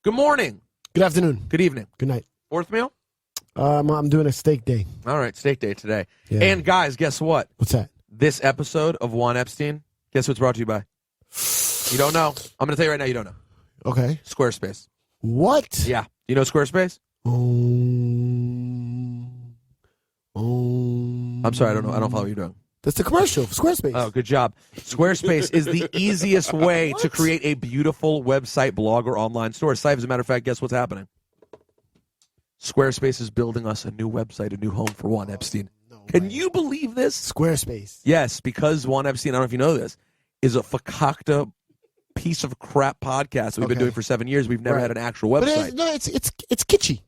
Good morning. Good afternoon. Good evening. Good night. Fourth meal? I'm doing a steak day. All right, steak day today. Yeah. And guys, guess what? What's that? This episode of Juan Epstein, guess who it's brought to you by? You don't know. I'm going to tell you right now, you don't know. Okay. Squarespace. What? Yeah. You know Squarespace? I'm sorry, I don't know. I don't follow what you're doing. That's the commercial for Squarespace. Oh, good job. Squarespace is the easiest way to create a beautiful website, blog, or online store. Cipha, as a matter of fact, guess what's happening? Squarespace is building us a new website, a new home for Juan Epstein. Can you believe this? Squarespace. Yes, because Juan Epstein, I don't know if you know this, is a fakakta piece of crap podcast that we've been doing for 7 years. We've never had an actual website. But it's kitschy.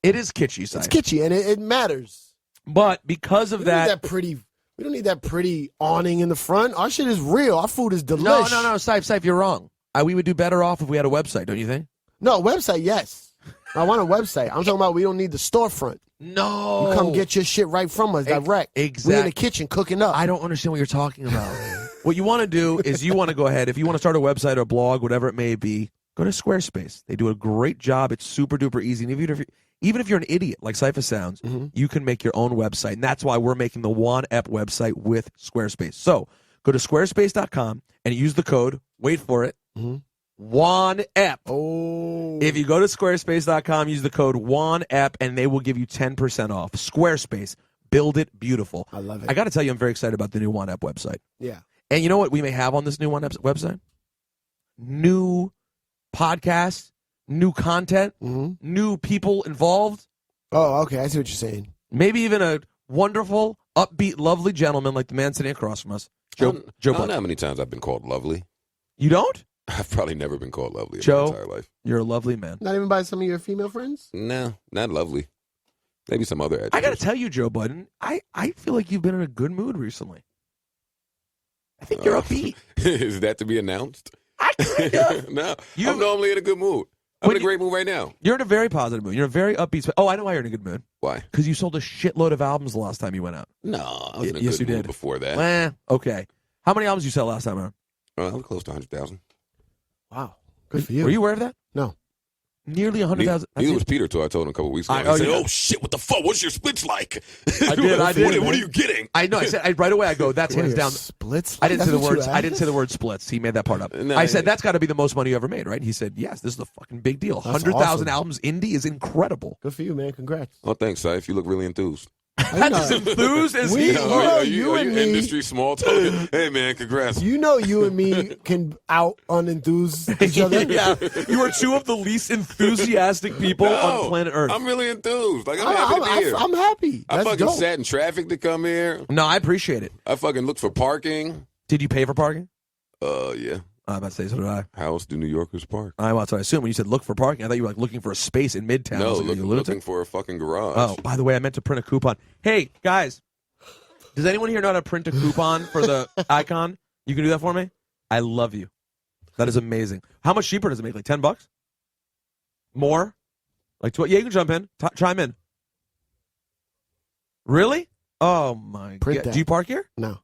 It is kitschy, Cipha. It's kitschy, and it matters. But because of that... We don't need that pretty awning in the front. Our shit is real. Our food is delicious. No, Ciph, you're wrong. We would do better off if we had a website, don't you think? No, website, yes. I want a website. I'm talking about we don't need the storefront. No. You come get your shit right from us direct. Exactly. We in the kitchen cooking up. I don't understand what you're talking about. What you want to do is you want to go ahead. If you want to start a website or a blog, whatever it may be, go to Squarespace. They do a great job. It's super duper easy. And even if you're an idiot like Cipha sounds, you can make your own website. And that's why we're making the Juan Ep website with Squarespace. So go to squarespace.com and use the code, wait for it, Juan Ep. Oh. If you go to squarespace.com, use the code Juan Ep, and they will give you 10% off. Squarespace. Build it beautiful. I love it. I got to tell you, I'm very excited about the new Juan Ep website. Yeah. And you know what we may have on this new Juan Ep website? New podcasts, new content, new people involved. Oh, okay. I see what you're saying. Maybe even a wonderful, upbeat, lovely gentleman like the man sitting across from us. Joe I don't Buck. know how many times I've been called lovely. You don't? I've probably never been called lovely in Joe, my entire life. You're a lovely man. Not even by some of your female friends? No, not lovely. Maybe some other adjectives. I got to tell you, Joe Budden, I feel like you've been in a good mood recently. I think you're upbeat. Is that to be announced? I kind of. No, I'm normally in a good mood. I'm in a great mood right now. You're in a very positive mood. You're a very upbeat. Oh, I know why you're in a good mood. Why? Because you sold a shitload of albums the last time you went out. No, I was in a Yes, good you mood did. before that. Okay. How many albums did you sell last time around? I was close to 100,000. Wow. Good for you. Were you aware of that? No. Nearly 100,000. He was Peter till I told him a couple weeks ago. He said, "Oh shit, what the fuck? What's your splits like?" I did. What are you getting? I know. I said right away. I go, that's hands down. Splits? I didn't say the That's what words. you I didn't say the word splits. He made that part up. No, I said that's got to be the most money you ever made, right? He said yes. This is a fucking big deal. 100,000 awesome. albums indie is incredible. Good for you, man. Congrats. Oh, thanks, Ciph. You look really enthused. That's as enthused as he. Are you you and me- industry small talk? Hey, man, congrats. You know you and me can out unenthuse each other. Yeah, you are two of the least enthusiastic people on planet Earth. I'm really enthused. Like, I'm happy to be here. I'm happy. I That's fucking dope. sat in traffic to come here. No, I appreciate it. I fucking looked for parking. Did you pay for parking? Yeah. I'm about to say so did I. How else do New Yorkers park? That's what I assumed when you said look for parking. I thought you were like looking for a space in Midtown. I No, was like, you lunatic? looking for a fucking garage. Oh, by the way, I meant to print a coupon. Hey, guys, does anyone here know how to print a coupon for the icon? You can do that for me? I love you. That is amazing. How much cheaper does it make? Like $10? More? Like yeah, you can jump in. Chime in. Really? Oh, my Print God. that. Do you park here? No.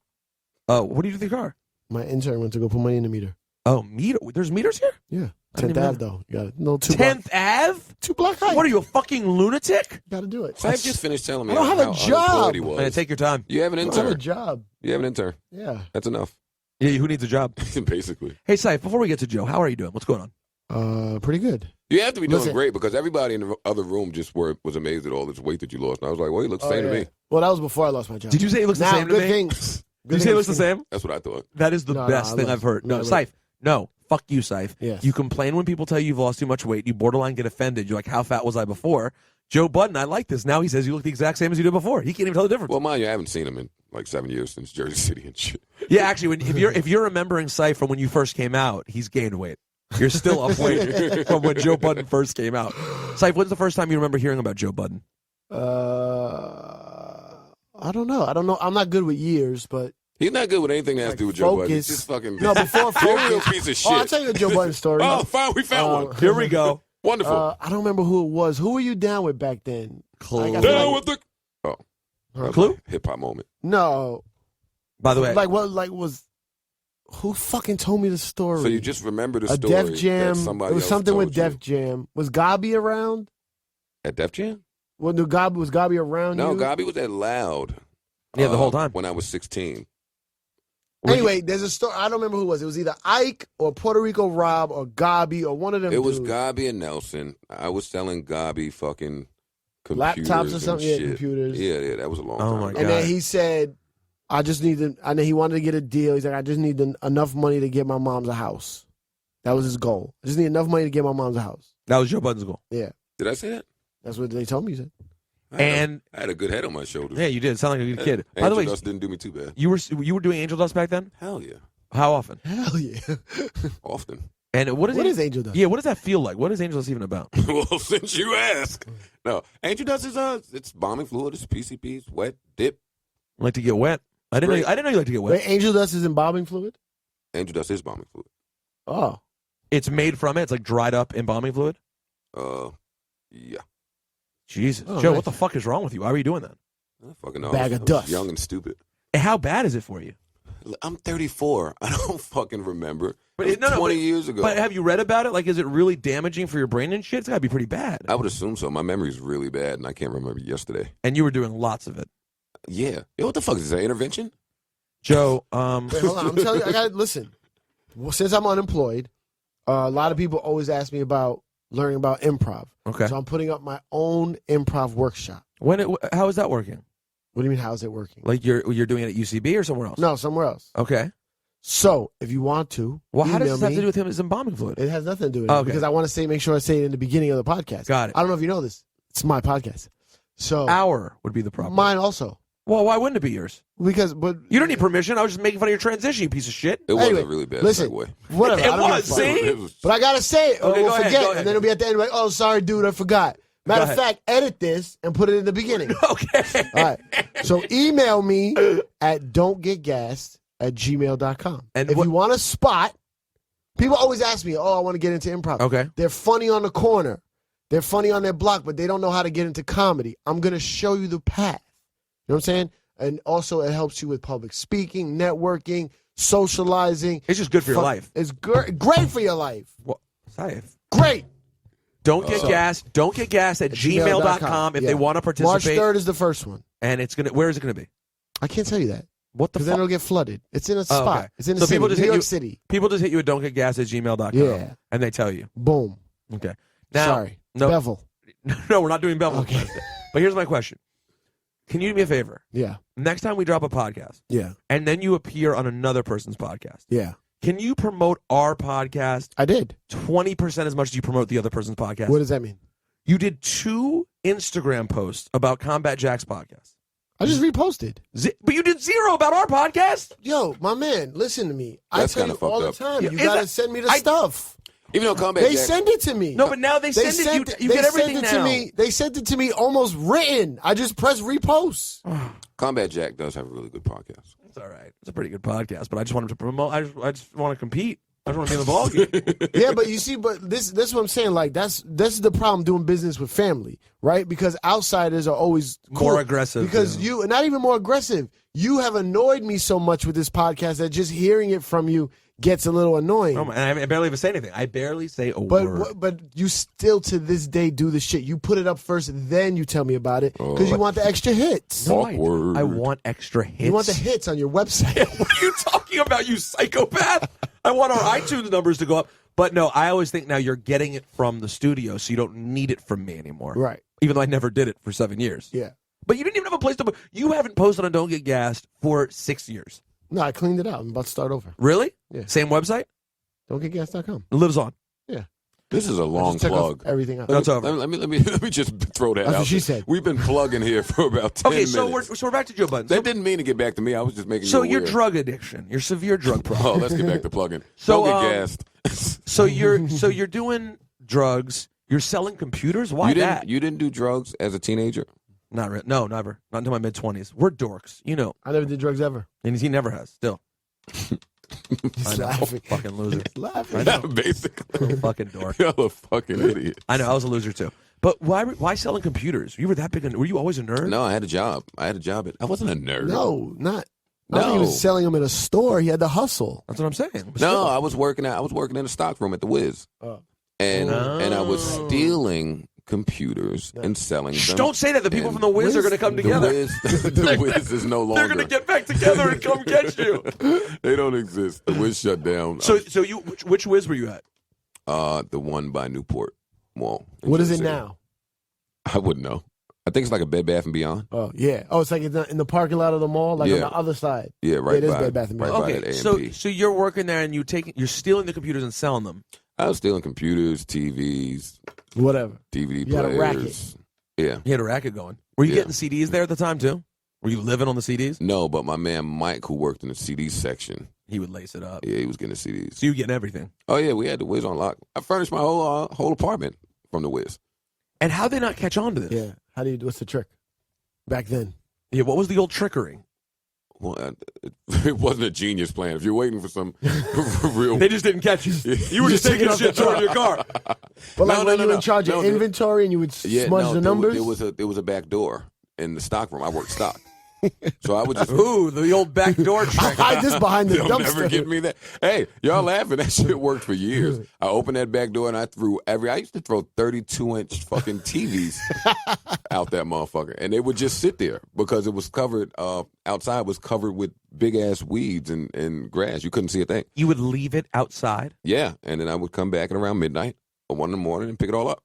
Oh, what do you do with your car? My intern went to go put money in the meter. Oh, meter. There's meters here? Yeah. I didn't 10th even Ave, though. You got it. No, 10th Ave? 2 block high. What are you, a fucking lunatic? You got to do it. Ciph just finished telling me I don't have a how job. unemployed he was. Man, take your time. You have an I don't have a intern. job. You have an intern. Yeah. That's enough. Yeah, who needs a job? Basically. Hey, Ciph, before we get to Joe, how are you doing? What's going on? Pretty good. You have to be doing Listen. great because everybody in the other room just was amazed at all this weight that you lost. And I was like, well, he looks the same to me. Well, that was before I lost my job. Did you say it looks the now, same to good me? things. Did you say it looks the same? That's what I thought. That is the No, best no, thing look. I've heard. No, No, Ciph. No. Fuck you, Ciph. Yes. You complain when people tell you you've lost too much weight. You borderline get offended. You're like, how fat was I before? Joe Budden, I like this. Now he says you look the exact same as you did before. He can't even tell the difference. Well, mind you, I haven't seen him in like 7 years since Jersey City and shit. Yeah, actually, if you're remembering Ciph from when you first came out, he's gained weight. You're still up weight from when Joe Budden first came out. Ciph, when's the first time you remember hearing about Joe Budden? I don't know. I'm not good with years, but He's not good with anything that has to do with Joe Budden. He's Focus. just fucking... No, before You're a real Focus. piece of shit. Oh, I'll tell you a Joe Budden story. Oh, fine. We found one. Here we go. Wonderful. I don't remember who it was. Who were you down with back then? Clue. Down with the... Oh. Clue? Hip-hop moment. No. By the way, Like what? Like was Who fucking told me the story? So you just remember the a story. Def Jam. That somebody It was else something with told you. Def Jam. Was Gabi around? At Def Jam? Well, was Gabi around No, you? Gabi was at Loud. Yeah, the whole time. When I was 16. Anyway, there's a story. I don't remember who it was. It was either Ike or Puerto Rico Rob or Gabi or one of them. It was dudes. Gabi and Nelson. I was selling Gabi fucking computers Laptops or and something. Yeah, shit. computers. Yeah, that was a long Oh time my ago. And then God. he said, I just need to, and then he wanted to get a deal. He's like, I just need enough money to get my mom's a house. That was his goal. I just need enough money to get my mom's a house. That was Joe Budden's goal. Yeah. Did I say that? That's what they told me. He said. I And had a good head on my shoulders. yeah, you did. Sound like a good kid. By the Angel way, Dust didn't do me too bad. you were doing Angel Dust back then? Hell yeah. How often? Hell yeah. Often. And what is What it? is Angel Dust? Yeah, what does that feel like? What is Angel Dust even about? Well, since you ask. No, Angel Dust is it's bombing fluid, it's PCPs, wet, dip. Like to get wet? I didn't know you like to get wet. Wait, Angel Dust is embalming fluid? Angel Dust is bombing fluid. Oh. It's made from it. It's like dried up embalming fluid. Yeah. Jesus, Oh, Joe, nice. what the fuck is wrong with you? Why are you doing that? I fucking know. Bag I of was dust. Young and stupid. And how bad is it for you? I'm 34. I don't fucking remember. But It was 20 years ago. But have you read about it? Like, is it really damaging for your brain and shit? It's gotta be pretty bad. I would assume so. My memory's really bad, and I can't remember yesterday. And you were doing lots of it, Yeah. Yo, what the fuck is this? Intervention? Joe. Wait, hold on. I'm telling you, I got to listen. Well, since I'm unemployed, a lot of people always ask me about learning about improv. Okay. So I'm putting up my own improv workshop. How is that working? What do you mean, how's it working? Like you're doing it at UCB or somewhere else? No, somewhere else. Okay. So if you want to, Well, how does email this have me. to do with him as embalming fluid? It has nothing to do with it Okay. because I want to make sure I say it in the beginning of the podcast. Got it. I don't know if you know this. It's my podcast. So Our would be the problem. mine also. Well, why wouldn't it be yours? But You don't need permission. I was just making fun of your transition, you piece of shit. It was Anyway, a really bad listen. segue. whatever. It I don't was, give a fuck. see? It was- But I gotta say it, or Okay, we'll go ahead, forget, go ahead. and then it'll be at the end like, oh, sorry, dude, I forgot. Matter of ahead. fact, edit this and put it in the beginning. Okay. All right. So email me at don'tgetgassed@gmail.com. And if what- you want a spot, people always ask me, oh, I want to get into improv. Okay. They're funny on the corner. They're funny on their block, but they don't know how to get into comedy. I'm going to show you the path. You know what I'm saying? And also it helps you with public speaking, networking, socializing. It's just good for your life. It's great for your life. Well, Ciph. Great. Don't get gassed. Don't get gassed at gmail.com if Yeah. they want to March participate. 3rd is the first one. And where is it going to be? I can't tell you that. What the Because then fuck? it'll get flooded. It's in a Oh, spot. okay. It's in the So city, people just New hit York you- City. People just hit you at don'tgetgassed@gmail.com. Yeah. And they tell you. Boom. Okay. Now, Sorry. No, Bevel. no, we're not doing Bevel. Okay. But here's my question. Can you do me a favor? Yeah. Next time we drop a podcast, Yeah. and then you appear on another person's podcast, Yeah. can you promote our podcast I did. 20% as much as you promote the other person's podcast? What does that mean? You did 2 Instagram posts about Combat Jack's podcast. I just reposted. But you did 0 about our podcast? Yo, my man, listen to me. That's I tell you kinda all the fucked time. Yeah, You is gotta that- send me the stuff. Even though Combat They Jack, send it to me. No, but now they send it. You get everything sent it now. to me. They sent it to me almost written. I just press repost. Combat Jack does have a really good podcast. It's all right. It's a pretty good podcast, but I just want him to promote. I just want to compete. I just want to be in the ball game. Yeah, but you see, but this is what I'm saying. Like this is the problem doing business with family, right? Because outsiders are always cool. More aggressive, Because yeah. you, not even more aggressive. You have annoyed me so much with this podcast that just hearing it from you gets a little annoying. Oh, and I barely even say anything. I barely say a word. But you still to this day do the shit. You put it up first, then you tell me about it because you want the extra hits. No, Awkward. I want extra hits. You want the hits on your website. What are you talking about, you psychopath? I want our iTunes numbers to go up. But no, I always think now you're getting it from the studio, so you don't need it from me anymore. Right. Even though I never did it for 7 years. Yeah. But you didn't even have a place to. You haven't posted on Don't Get Gassed for 6 years. No, I cleaned it out. I'm about to start over. Really? Yeah. Same website? Don'tGetGas.com. It lives on. Yeah. This is a I long just took off plug. everything out. That's over. Let me just throw that That's out. what she there. said. We've been plugging here for about 10 Okay, minutes. so we're back to Joe Budden. That didn't mean to get back to me. I was just making So you your aware. drug addiction, your severe drug Oh, problem. let's get back to plugging. So, Don't get gassed. So you're doing drugs. You're selling computers. Why that? You didn't do drugs as a teenager? No, never. Not until my mid-20s. We're dorks, you know. I never did drugs ever. And he never has. Still, He's I know. laughing. Fucking loser. He's laughing. I know. Basically. Fucking dork. You're a fucking idiot. I know. I was a loser too. But why selling computers? You were that big. Were you always a nerd? No, I had a job. I wasn't a nerd. No, not. I don't think he No. was selling them in a store. He had to hustle. That's what I'm saying. But No, still. I was working in the stock room at the Wiz, Oh. and I was stealing computers and selling Shh, them. don't say that. The people And from the Wiz are going to come together. The Wiz is no longer. They're going to get back together and come get you. They don't exist. The Wiz shut down. So you which Wiz were you at? The one by Newport Mall. What is it now? I wouldn't know. I think it's like a Bed Bath and Beyond. Oh, yeah. Oh, it's like in the parking lot of the mall, like on the other side. Yeah, right it is by Bed Bath & Beyond. right by Okay, that A&P. so you're working there and you're stealing the computers and selling them. I was stealing computers, TVs, Whatever. DVD You had a players. racket. Yeah. You had a racket going. Were you Yeah. getting CDs there at the time too? Were you living on the CDs? No, but my man Mike, who worked in the CD section, He would lace it up. yeah, he was getting the CDs. So you were getting everything. Oh yeah, we had the Wiz on lock. I furnished my whole apartment from the Wiz. And how'd they not catch on to this? Yeah. How do you? What's the trick? Back then. Yeah, what was the old trickery? Well, it wasn't a genius plan. If you're waiting for some real, They just didn't catch you. You were just took taking it off the shit toward your car. But like No, when no, you were no. in charge of No, inventory and you would smudge the numbers? There was a back door in the stock room. I worked stock, so I would just. Ooh, the old back door I trick. hide this behind the They'll dumpster. never get me that. Hey, y'all laughing? That shit worked for years. I opened that back door and I threw I used to throw 32-inch fucking TVs out that motherfucker, and they would just sit there because it was covered. Outside was covered with big ass weeds and grass. You couldn't see a thing. You would leave it outside? Yeah, and then I would come back at around midnight or 1 in the morning and pick it all up.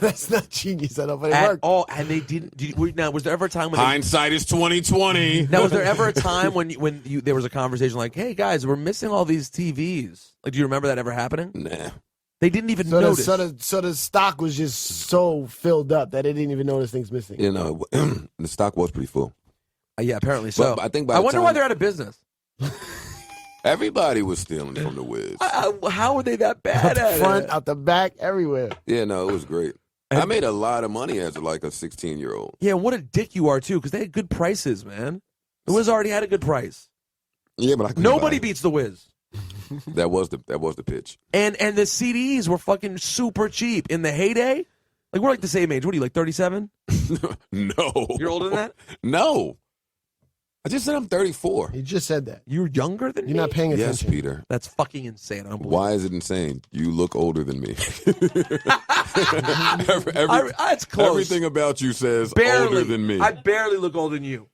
That's not genius at all, but it At worked. all, and they didn't. Now, was there ever a time when? Hindsight is 2020. Now, was there ever a time when there was a conversation like, "Hey guys, we're missing all these TVs"? Like, do you remember that ever happening? Nah. They didn't even So notice. so the stock was just so filled up that they didn't even notice things missing. You know, the stock was pretty full. Yeah, apparently so. But I think by I the wonder time- why they're out of business. Everybody was stealing from the Wiz. How were they that Out bad the at front, it? out the back, everywhere. Yeah, no, it was great. I made a lot of money as like a 16-year-old. Yeah, what a dick you are too, because they had good prices, man. The Wiz already had a good price. Yeah, but I couldn't Nobody buy it. beats the Wiz. That was the pitch. And the CDs were fucking super cheap in the heyday. Like, we're like the same age. What are you, like 37? No, You're older than that? No, I just said I'm 34. You just said that. You're younger than You're me? not paying Yes, attention. Peter. That's fucking insane. I don't believe Why is it insane? You look older than me. That's close. Everything about you says barely. older than me. I barely look older than you.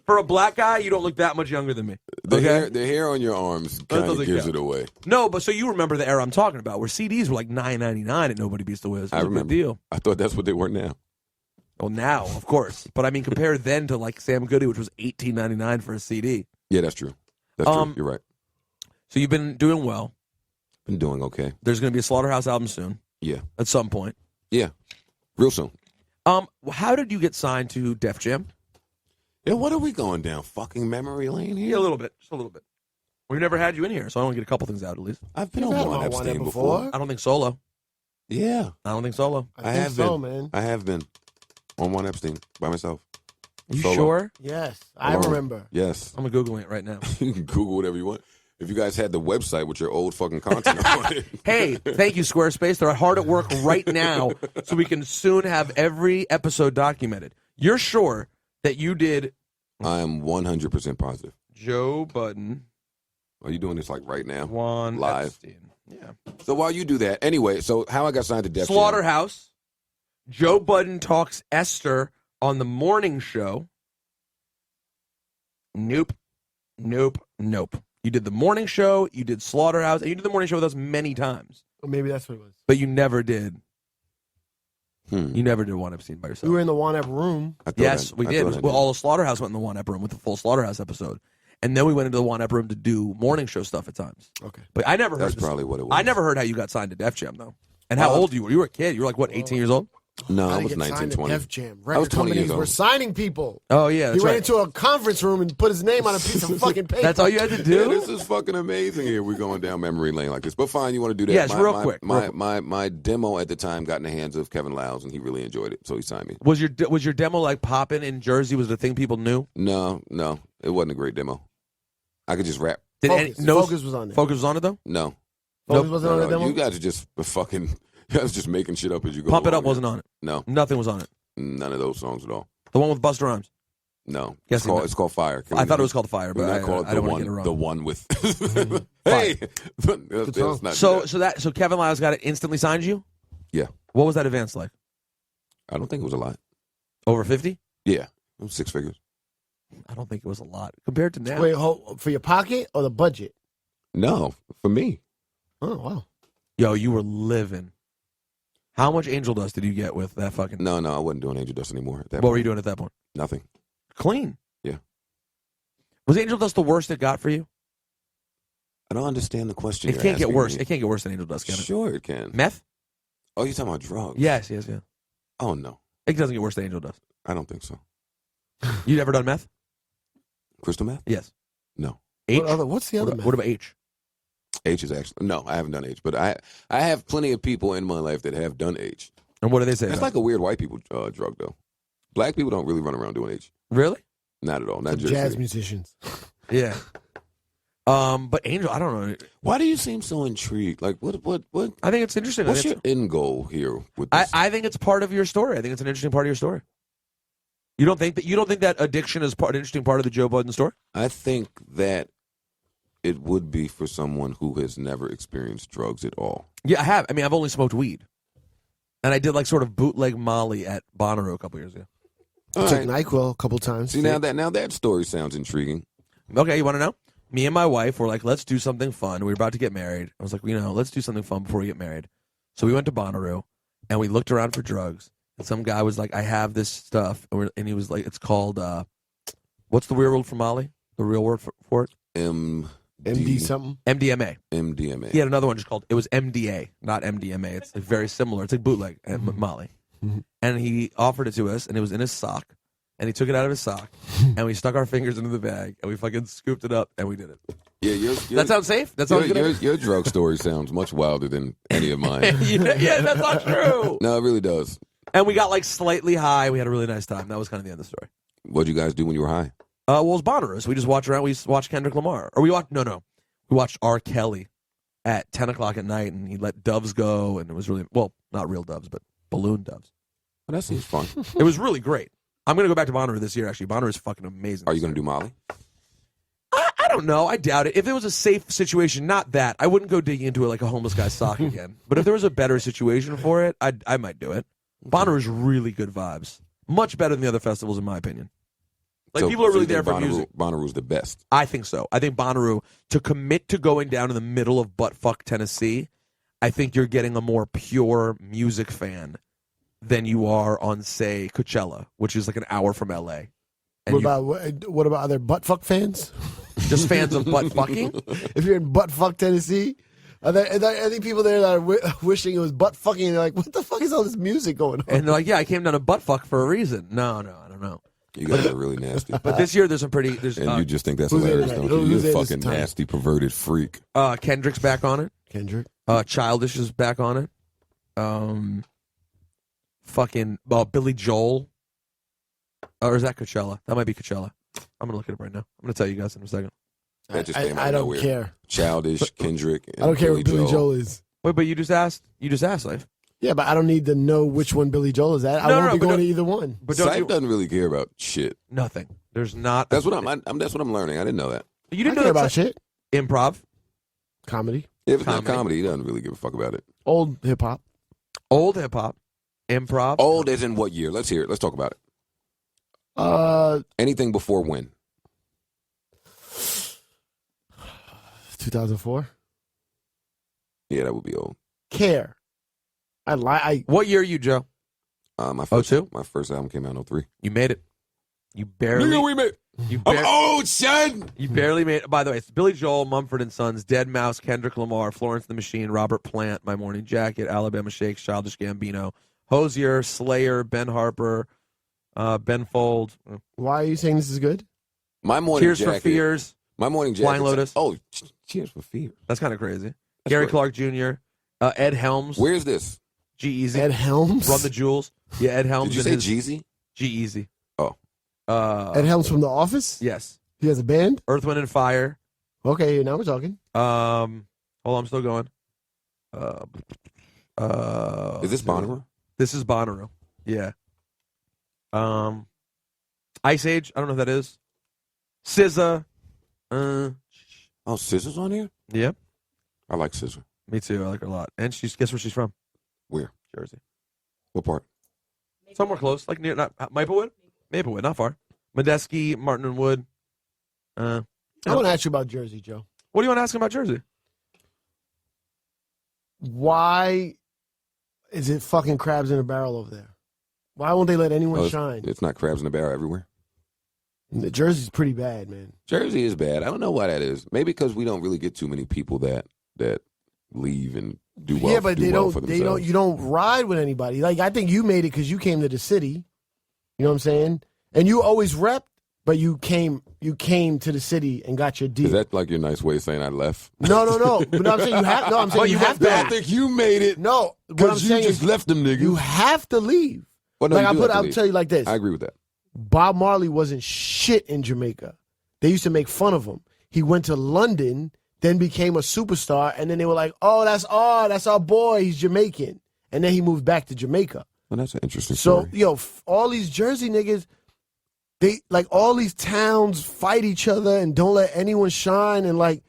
For a black guy, you don't look that much younger than me. The Okay? hair on your arms kind of doesn't gives count. it away. No, but so you remember the era I'm talking about, where CDs were like $9.99 and Nobody Beats the Wiz. It was I a remember. good deal. I thought that's what they were now. Well, now, of course. But I mean, compare then to like Sam Goody, which was $18.99 for a CD. Yeah, that's true. That's true. You're right. So you've been doing well. Been doing okay. There's going to be a Slaughterhouse album soon, Yeah, at some point. yeah, real soon. How did you get signed to Def Jam? Yeah, what are we going down? Fucking memory lane here? Yeah, a little bit. Just a little bit. We've never had you in here, so I want to get a couple things out at least. I've been You've on had Juan Juan Epstein before. before. I don't think solo. Yeah, I don't think solo. I I think have so, been. man. I have been on Juan Epstein by myself. You Solo. sure? Yes, I Alone. remember. Yes. I'm Googling it right now. You can Google whatever you want. If you guys had the website with your old fucking content on it. Hey, thank you, Squarespace. They're hard at work right now, so we can soon have every episode documented. You're sure that you did I am 100% positive. Joe Budden, Are you doing this like right now? Juan Live. Epstein. Yeah. So while you do that, anyway, so how I got signed to Def Jam. Slaughterhouse. Joe Budden talks Esther on the morning show. Nope. Nope. Nope. You did the morning show, you did Slaughterhouse, and you did the morning show with us many times. Or maybe that's what it was. But you never did. Hmm. You never did Juan Epstein by yourself. We were in the One Up room. I thought Yes, we I did. thought I Well, all the Slaughterhouse went in the One Ep room with the full Slaughterhouse episode. And then we went into the One Ep room to do morning show stuff at times. Okay. But I never heard That's this. probably what it was. I never heard how you got signed to Def Jam, though. And how old you were. You were a kid. You were like, what, 18 years old? No, I How to was get 19, signed to 20. Def Jam. I was Record 20 years companies were old. signing people. Oh, yeah, He that's went right. into a conference room and put his name on a piece of fucking paper. That's all you had to Yeah, do? this is fucking amazing here. We're going down memory lane like this. But fine, you want to do that. Yes, real quick. My demo at the time got in the hands of Kevin Lowndes, and he really enjoyed it, so he signed me. Was your demo like popping in Jersey? Was it a thing people knew? No, it wasn't a great demo. I could just rap. Did Focus was on there. Focus was on it, though? No. Focus wasn't on the demo? You guys are just fucking, you guys are just making shit up as you go Pump It along Up wasn't here. on it. No, Nothing was on it. none of those songs at all. The one with Busta Rhymes. No, Yes, it's called Fire. I thought it was called Fire, but not call it I don't want to get it wrong. the one with. Hey, that's not so Kevin Lyles got it instantly signed you? Yeah. What was that advance like? I don't think it was a lot. Over 50? Yeah, it was 6 figures. I don't think it was a lot compared to now. Wait, for your pocket or the budget? No, for me. Oh, wow. Yo, you were living. How much angel dust did you get with that fucking? No, I wasn't doing angel dust anymore. At that What point. were you doing at that point? Nothing. Clean. Yeah. Was angel dust the worst it got for you? I don't understand the question. It can't get worse. It can't get worse than angel dust, can it? Sure, it can. Meth? Oh, you're talking about drugs? Yes. Oh no, It doesn't get worse than angel dust. I don't think so. You ever done meth? Crystal meth? Yes. No. H? What's the other What about H? H is actually no. I haven't done H, but I have plenty of people in my life that have done H. And what do they say? That's like a weird white people drug though. Black people don't really run around doing H. Really? Not at all. Not jazz Jersey. musicians. Yeah. But angel, I don't know. Why do you seem so intrigued? Like what? I think it's interesting. What's your end goal here with this? I think it's part of your story. I think it's an interesting part of your story. You don't think that addiction is an interesting part of the Joe Budden story? I think that it would be for someone who has never experienced drugs at all. Yeah, I have. I mean, I've only smoked weed, and I did like sort of bootleg Molly at Bonnaroo a couple years ago. I took NyQuil a couple times. See, now that story sounds intriguing. Okay, you want to know? Me and my wife were like, let's do something fun. We were about to get married. I was like, let's do something fun before we get married. So we went to Bonnaroo, and we looked around for drugs. And some guy was like, I have this stuff. And he was like, it's called, what's the real word for Molly? The real word for it? MD something? MDMA. MDMA. He had another one just called, it was MDA, not MDMA. It's like very similar. It's like bootleg Molly. Mm-hmm. And he offered it to us, and it was in his sock. And he took it out of his sock, and we stuck our fingers into the bag, and we fucking scooped it up, and we did it. Yeah, that sounds safe? That sounds good? Your drug story sounds much wilder than any of mine. yeah, that's not true. No, it really does. And we got like slightly high. We had a really nice time. That was kind of the end of the story. What'd you guys do when you were high? Well, it was Bonnaroo. So we just watched around. We watched Kendrick Lamar. Or we watched, no. We watched R. Kelly at 10 o'clock at night, and he let doves go, and it was really, well, not real doves, but balloon doves. Well, that seems fun. It was really great. I'm going to go back to Bonnaroo this year, actually. Bonnaroo is fucking amazing. Are you going to do Molly? I don't know. I doubt it. If it was a safe situation, not that. I wouldn't go digging into it like a homeless guy's sock again. But if there was a better situation for it, I might do it. Bonnaroo is really good vibes. Much better than the other festivals, in my opinion. Like, so, people are really you there think for music. Bonnaroo's the best. I think so. I think Bonnaroo, to commit to going down in the middle of buttfuck Tennessee, I think you're getting a more pure music fan than you are on, say, Coachella, which is like an hour from L.A. And what about other buttfuck fans? Just fans of butt fucking? If you're in buttfuck Tennessee, are there any people there that are wishing it was butt fucking, and they're like, what the fuck is all this music going on? And they're like, yeah, I came down to butt fuck for a reason. No, I don't know. You guys are really nasty. But this year there's some pretty... And you just think that's hilarious, don't you? You're a fucking nasty, perverted freak. Kendrick's back on it. Kendrick. Childish is back on it. Fucking Billy Joel. Or is that Coachella? That might be Coachella. I'm going to look it up right now. I'm going to tell you guys in a second. That just came out I of don't nowhere. care. Childish, Kendrick, and I don't care what Billy Joel is. Wait, but you just asked, Life. Yeah, but I don't need to know which one Billy Joel is at. I won't be going to either one. But Cipha doesn't really care about shit. Nothing. There's not. That's what I'm learning. I didn't know that. You didn't know care about shit. Improv, comedy. If it's not comedy, he doesn't really give a fuck about it. Old hip hop, improv. Old as in what year? Let's hear it. Let's talk about it. Anything before when? 2004. Yeah, that would be old. Care. What year are you, Joe? My first 02? My first album came out in 03. You made it. You barely. We made. I'm old, son. You barely made it. By the way, it's Billy Joel, Mumford & Sons, Dead Mouse, Kendrick Lamar, Florence and the Machine, Robert Plant, My Morning Jacket, Alabama Shakes, Childish Gambino, Hozier, Slayer, Ben Harper, Ben Fold. Why are you saying this is good? My Morning Tears Jacket. for Fears. My Morning Jacket. Flying Lotus. Oh, Cheers for Fears. That's kind of crazy. Gary great. Clark Jr., Ed Helms. Where's this? G-Eazy. Ed Helms? Run the Jewels. Yeah, Ed Helms. Did you say Jeezy? G-Eazy. Oh. Ed Helms from The Office? Yes. He has a band? Earth, Wind, and Fire. Okay, now we're talking. Hold on, I'm still going. Is this Bonnaroo? This is Bonnaroo. Yeah. Ice Age. I don't know who that is. SZA. Oh, SZA's on here? Yep. I like SZA. Me too. I like her a lot. And guess where she's from? Where? Jersey. What part? Somewhere close, like near Maplewood. Maplewood, not far. Modeski, Martin and Wood. I want to ask you about Jersey, Joe. What do you want to ask him about Jersey? Why is it fucking crabs in a barrel over there? Why won't they let anyone shine? It's not crabs in a barrel everywhere. The Jersey's pretty bad, man. Jersey is bad. I don't know why that is. Maybe because we don't really get too many people that leave and do well. Yeah, but they don't. You don't ride with anybody. Like I think you made it because you came to the city. You know what I'm saying? And you always repped, but you came to the city and got your deal. Is that like your nice way of saying I left? No. But I'm saying you have. No, I'm saying you have to. I think you made it. No, what I'm because you saying just is left them niggas. you have to leave. Well, no, I'll tell you like this. I agree with that. Bob Marley wasn't shit in Jamaica. They used to make fun of him. He went to London, then became a superstar, and then they were like, "Oh, that's our boy. He's Jamaican." And then he moved back to Jamaica. Well, that's an interesting story. So, all these Jersey niggas, they like all these towns fight each other and don't let anyone shine, and like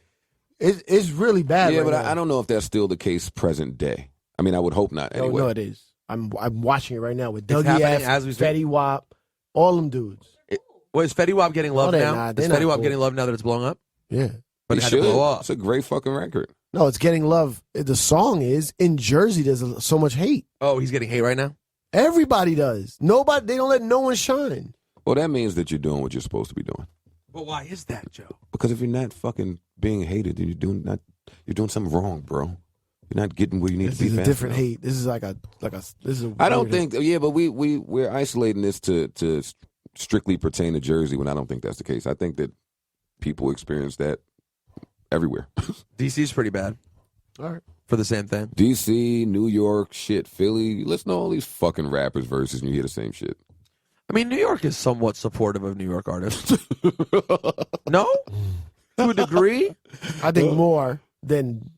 it's really bad. Yeah, right but now. I don't know if that's still the case present day. I mean, I would hope not. Anyway, No, it is. I'm watching it right now with It's Dougie happening F, as we speak. Fetty Wap, all them dudes. Is Fetty Wap getting love they're now? not. They're Is not Fetty Wap cool. getting love now that it's blowing up? Yeah. But He it had to should. blow up. It's a great fucking record. No, it's getting love. The song is in Jersey. There's so much hate. Oh, he's getting hate right now? Everybody does. Nobody. They don't let no one shine. Well, that means that you're doing what you're supposed to be doing. But why is that, Joe? Because if you're not fucking being hated, then you're doing something wrong, bro. You're not getting where you need This to be. is a fast different enough. hate. This is like a. This is. I don't think. Yeah, but we're isolating this to strictly pertain to Jersey when I don't think that's the case. I think that people experience that everywhere. DC's pretty bad. All right. For the same thing. DC, New York, shit, Philly. Listen to all these fucking rappers verses and you hear the same shit. I mean, New York is somewhat supportive of New York artists. No? To a degree? I think more than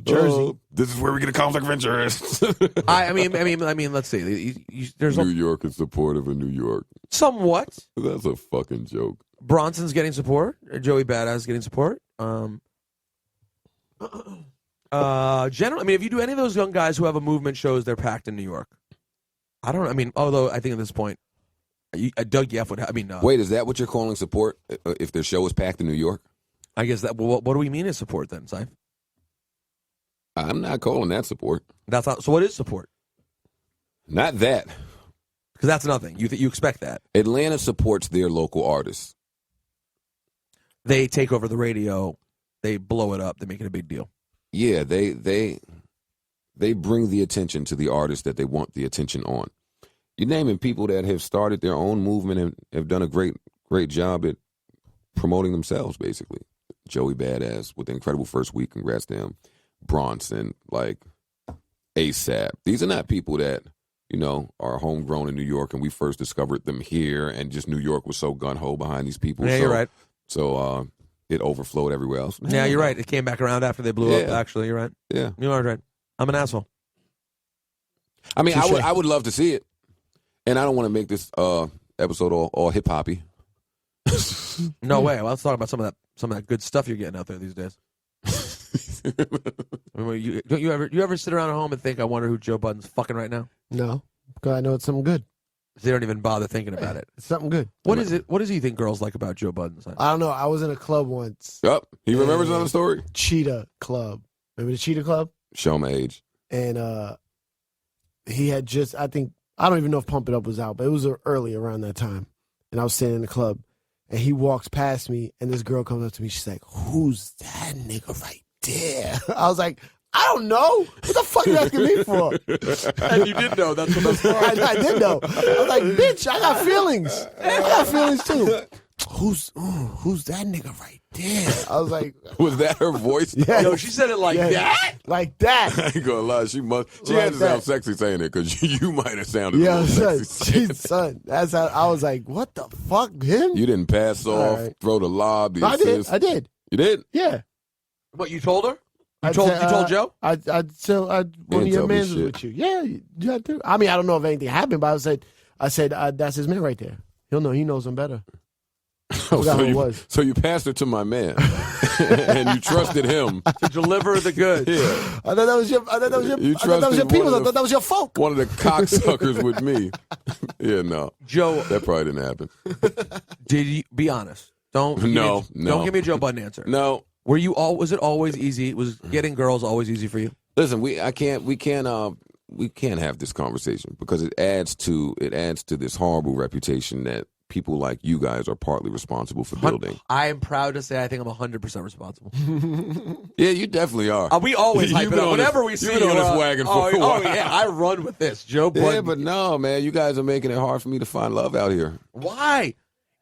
Jersey. This is where we get a conflict of interest. I mean, let's see. There's New York is supportive of New York. somewhat. That's a fucking joke. Bronson's getting support. Joey Badass is getting support. Generally, I mean, if you do any of those young guys who have a movement shows, they're packed in New York. I don't. I mean, although I think at this point, Doug Yeff would. Wait, is that what you're calling support? If their show is packed in New York? I guess that. Well, what do we mean as support then, Ciph? I'm not calling that support. That's not. So what is support? Not that. Because that's nothing. You expect that. Atlanta supports their local artists. They take over the radio. They blow it up. They make it a big deal. Yeah, they bring the attention to the artists that they want the attention on. You're naming people that have started their own movement and have done a great job at promoting themselves, basically. Joey Badass with the incredible first week. Congrats to him. Bronson, like ASAP. These are not people that, are homegrown in New York and we first discovered them here and just New York was so gun-ho behind these people. Yeah, you're right. So it overflowed everywhere else. Yeah, you're right. It came back around after they blew up, actually. You're right. Yeah. You are right. I'm an asshole. I mean, I would love to see it. And I don't want to make this episode all hip-hoppy. No way. Well, let's talk about some of that good stuff you're getting out there these days. I mean, you ever sit around at home and think, I wonder who Joe Budden's fucking right now? No, because I know it's something good. They don't even bother thinking about it. It's something good. What is it? What does he think girls like about Joe Budden? I don't know. I was in a club once. Yep. He remembers another story? Cheetah Club. Remember the Cheetah Club? Show my age. And he had just, I don't even know if Pump It Up was out, but it was early around that time. And I was standing in the club, and he walks past me, and this girl comes up to me. She's like, "Who's that nigga right there?" I was like, I don't know. What the fuck are you asking me for? And you did know. That's what that's for. I did know. I was like, bitch, I got feelings. I got feelings too. Who's that nigga right there? I was like, was that her voice? Yeah. No, she said it like that. Like that. I ain't gonna lie. She Like had to sound that. sexy saying it because you might have sounded a Yeah, little son. sexy. Son. That's how I was like, what the fuck? Him? You didn't pass off, right. throw the lob, the I did. assist. I did. You did? Yeah. What, you told her? I You told said, Joe? one of didn't your tell me mans was shit. with you. Yeah, you had to. I mean, I don't know if anything happened, but I said, that's his man right there. He'll know. He knows him better. Oh, forgot who it was. So you passed it to my man, and you trusted him to deliver the goods. Yeah, I thought that was your. I thought that was your. You I thought that was your trusted people. one I of thought that was your folk. one of the cocksuckers with me. Yeah, no, Joe, that probably didn't happen. did you be honest? Don't No. Don't give me a Joe Budden answer. No, Were you all? Was it always easy? Was getting girls always easy for you? listen, we can't have this conversation because it adds to this horrible reputation that people like you guys are partly responsible for building. I am proud to say I think I'm 100% responsible. Yeah, you definitely are. We always hype You've it been up. on Whenever this- we see you've been on you, this wagon for a while. yeah, I run with this. Joe Budden. Yeah, but no, man, you guys are making it hard for me to find love out here. Why?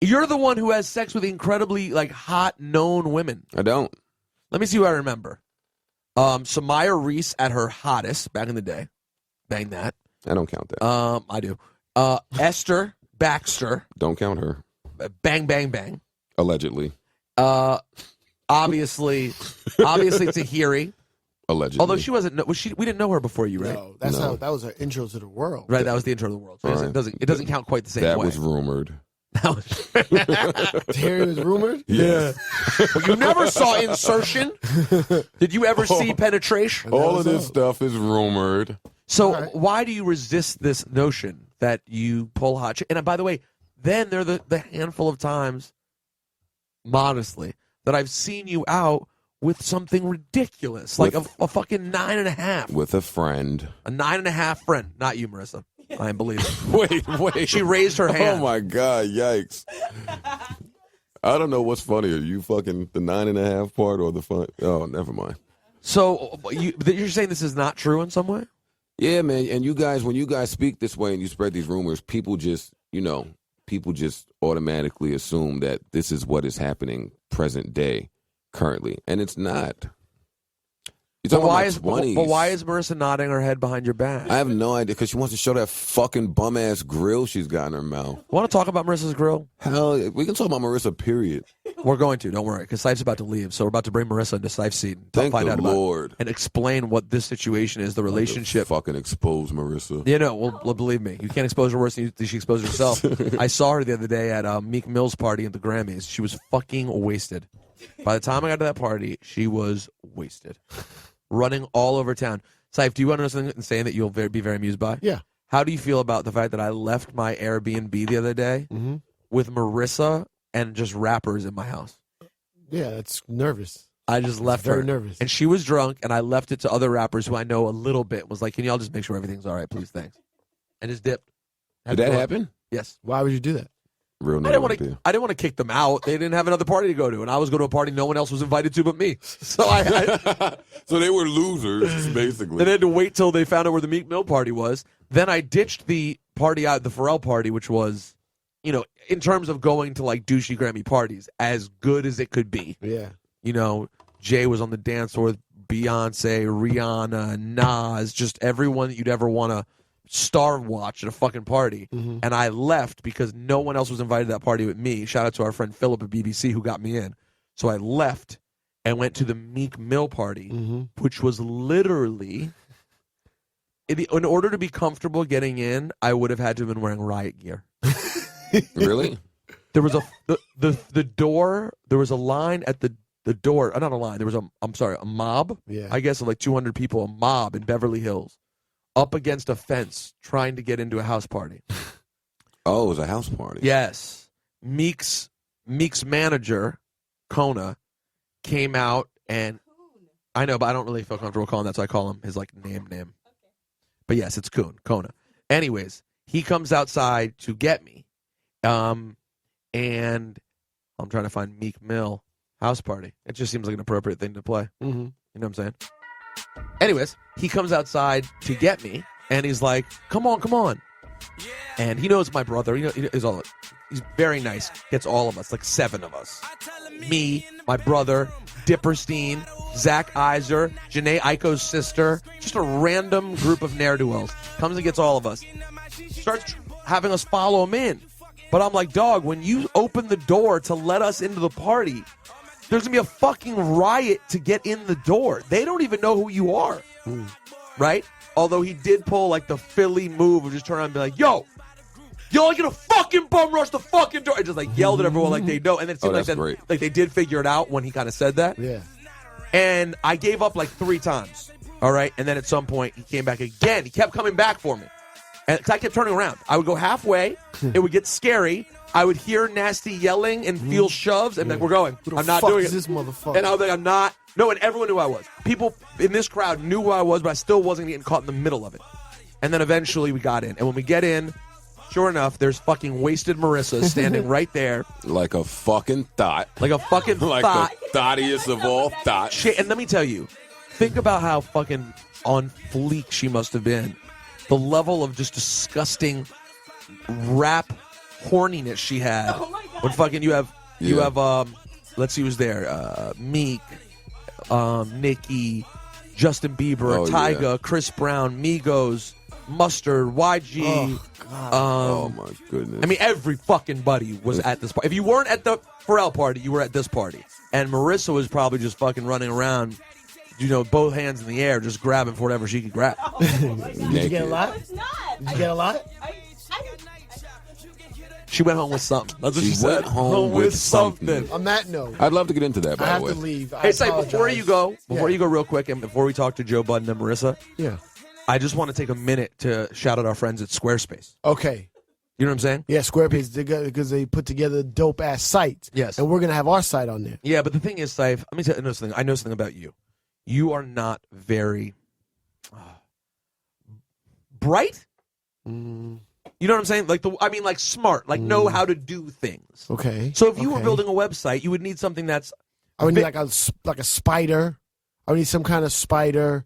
You're the one who has sex with incredibly hot known women. I don't. Let me see who I remember. Samaya Reese at her hottest back in the day. Bang that. I don't count that. I do. Esther Baxter. Don't count her. Bang, bang, bang. Allegedly. Obviously Tahiri. Allegedly. Although she wasn't. We didn't know her before you, right? No, that's how. That was her intro to the world. Right. That was the intro to the world. So All right. it doesn't count quite the same that way. was rumored. Terry was rumored. Yeah. Well, you never saw insertion. Did you ever see penetration? All of this stuff is rumored. So All right. why do you resist this notion that you pull hot chick? And by the way, then there are the handful of times, modestly, that I've seen you out with something ridiculous, like a fucking 9.5. With a friend. A 9.5 friend. Not you, Marissa. I am believing. Wait. She raised her hand. Oh, my God. Yikes. I don't know what's funnier. You fucking the 9.5 part or the fun? Oh, never mind. So you're saying this is not true in some way? Yeah, man. And you guys, when you guys speak this way and you spread these rumors, people just automatically assume that this is what is happening present day, currently. And it's not. You're talking about 20s. But why is Marissa nodding her head behind your back? I have no idea, because she wants to show that fucking bum-ass grill she's got in her mouth. Want to talk about Marissa's grill? Hell, we can talk about Marissa, period. We're going to, don't worry, because Ciph's about to leave. So we're about to bring Marissa into Ciph's seat and Thank find the out about Lord. it and explain what this situation is, the relationship. Fucking expose Marissa. You know, well, believe me, you can't expose her worse than she exposed herself. I saw her the other day at Meek Mill's party at the Grammys. She was fucking wasted. By the time I got to that party, she was wasted. Running all over town. Ciph, do you want to know something saying that you'll be very amused by? Yeah. How do you feel about the fact that I left my Airbnb the other day with Marissa and just rappers in my house? Yeah, that's nervous. I just left very her. nervous. And she was drunk, and I left it to other rappers who I know a little bit. Was like, can y'all just make sure everything's all right, please? Thanks. And just dipped. Did that happen? Yes. Why would you do that? Real I didn't want to kick them out. They didn't have another party to go to, and I was going to a party no one else was invited to but me. So So they were losers, basically. Then I had to wait till they found out where the Meek Mill party was. Then I ditched the party out, the Pharrell party, which was, in terms of going to like douchey Grammy parties, as good as it could be. Yeah. Jay was on the dance floor with Beyonce, Rihanna, Nas, just everyone that you'd ever want to star watch at a fucking party. And I left because no one else was invited to that party with me. Shout out to our friend Philip at BBC who got me in. So I left and went to the Meek Mill party, which was literally, in order to be comfortable getting in, I would have had to have been wearing riot gear. Really? There was the door, there was a line at the door, not a line, there was a mob, Yeah. I guess of like 200 people, a mob in Beverly Hills, up against a fence trying to get into a house party. Oh, it was a house party. Yes. Meek's manager, Kona, came out and I know, but I don't really feel comfortable calling that, so I call him his name. Okay. But yes, it's Kona. Anyways, he comes outside to get me. And I'm trying to find Meek Mill house party. It just seems like an appropriate thing to play. You know what I'm saying? Anyways, he comes outside to get me, and he's like, come on. And he knows my brother. He's very nice. Gets all of us, like 7 of us. Me, my brother, Dipperstein, Zach Iser, Janae Aiko's sister, just a random group of ne'er-do-wells. Comes and gets all of us. Starts having us follow him in. But I'm like, dog, when you open the door to let us into the party, there's going to be a fucking riot to get in the door. They don't even know who you are. Right? Although he did pull like the Philly move of just turn around and be like, yo, y'all gonna fuck fucking bum rush the fucking door. I just like yelled at everyone like they know. And then it seemed like great. like they did figure it out when he kind of said that. Yeah. And I gave up like 3 times. All right. And then at some point he came back again. He kept coming back for me. And 'cause I kept turning around. I would go halfway. It would get scary. I would hear nasty yelling and feel shoves. And then we're going. I'm not doing it. This motherfucker. And I was like, I'm not. No, and everyone knew who I was. People in this crowd knew who I was, but I still wasn't getting caught in the middle of it. And then eventually we got in. And when we get in, sure enough, there's fucking wasted Marissa standing right there. Like a fucking thought. Like a fucking Like thought. the thottiest of all thoughts. Shit, and let me tell you, think about how fucking on fleek she must have been. The level of just disgusting rap horniness she had. Oh my God. When fucking you have let's see who's there. Meek, Nicki, Justin Bieber, Tyga, Chris Brown, Migos, Mustard, YG. Oh my goodness. I mean, every fucking buddy was at this party. If you weren't at the Pharrell party, you were at this party. And Marissa was probably just fucking running around, both hands in the air, just grabbing for whatever she could grab. Did you get a lot? It's not. Did you get a lot? She went home with something. That's what she said. went home with something. On that note, I'd love to get into that, by I the have way. to leave. Hey, say before you go, Yeah. real quick, and before we talk to Joe Budden and Marissa, Yeah. I just want to take a minute to shout out our friends at Squarespace. Okay. You know what I'm saying? Yeah, Squarespace, because they put together dope ass sites. Yes. And we're going to have our site on there. Yeah, but the thing is, Ciph, let me tell you something. I know something about you. You are not very bright. You know what I'm saying? Like smart, like know how to do things. Okay. So if you were building a website, you would need something that's. I would need like a spider. I would need some kind of spider.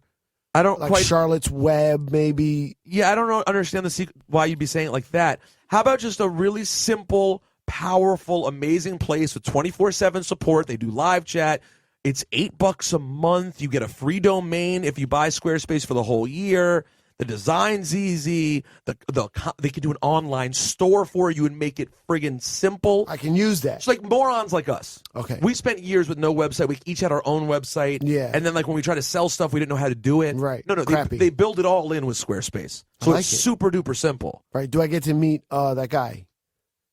I don't Like quite. Charlotte's Web, maybe. Yeah, I don't understand the secret why you'd be saying it like that. How about just a really simple, powerful, amazing place with 24/7 support? They do live chat. It's $8 a month. You get a free domain if you buy Squarespace for the whole year. The design's easy. They can do an online store for you and make it friggin' simple. I can use that. It's like morons like us. Okay. We spent years with no website. We each had our own website. Yeah. And then like when we tried to sell stuff, we didn't know how to do it. Right. No, Crappy. they build it all in with Squarespace. So like it's it. super duper simple. Right. Do I get to meet that guy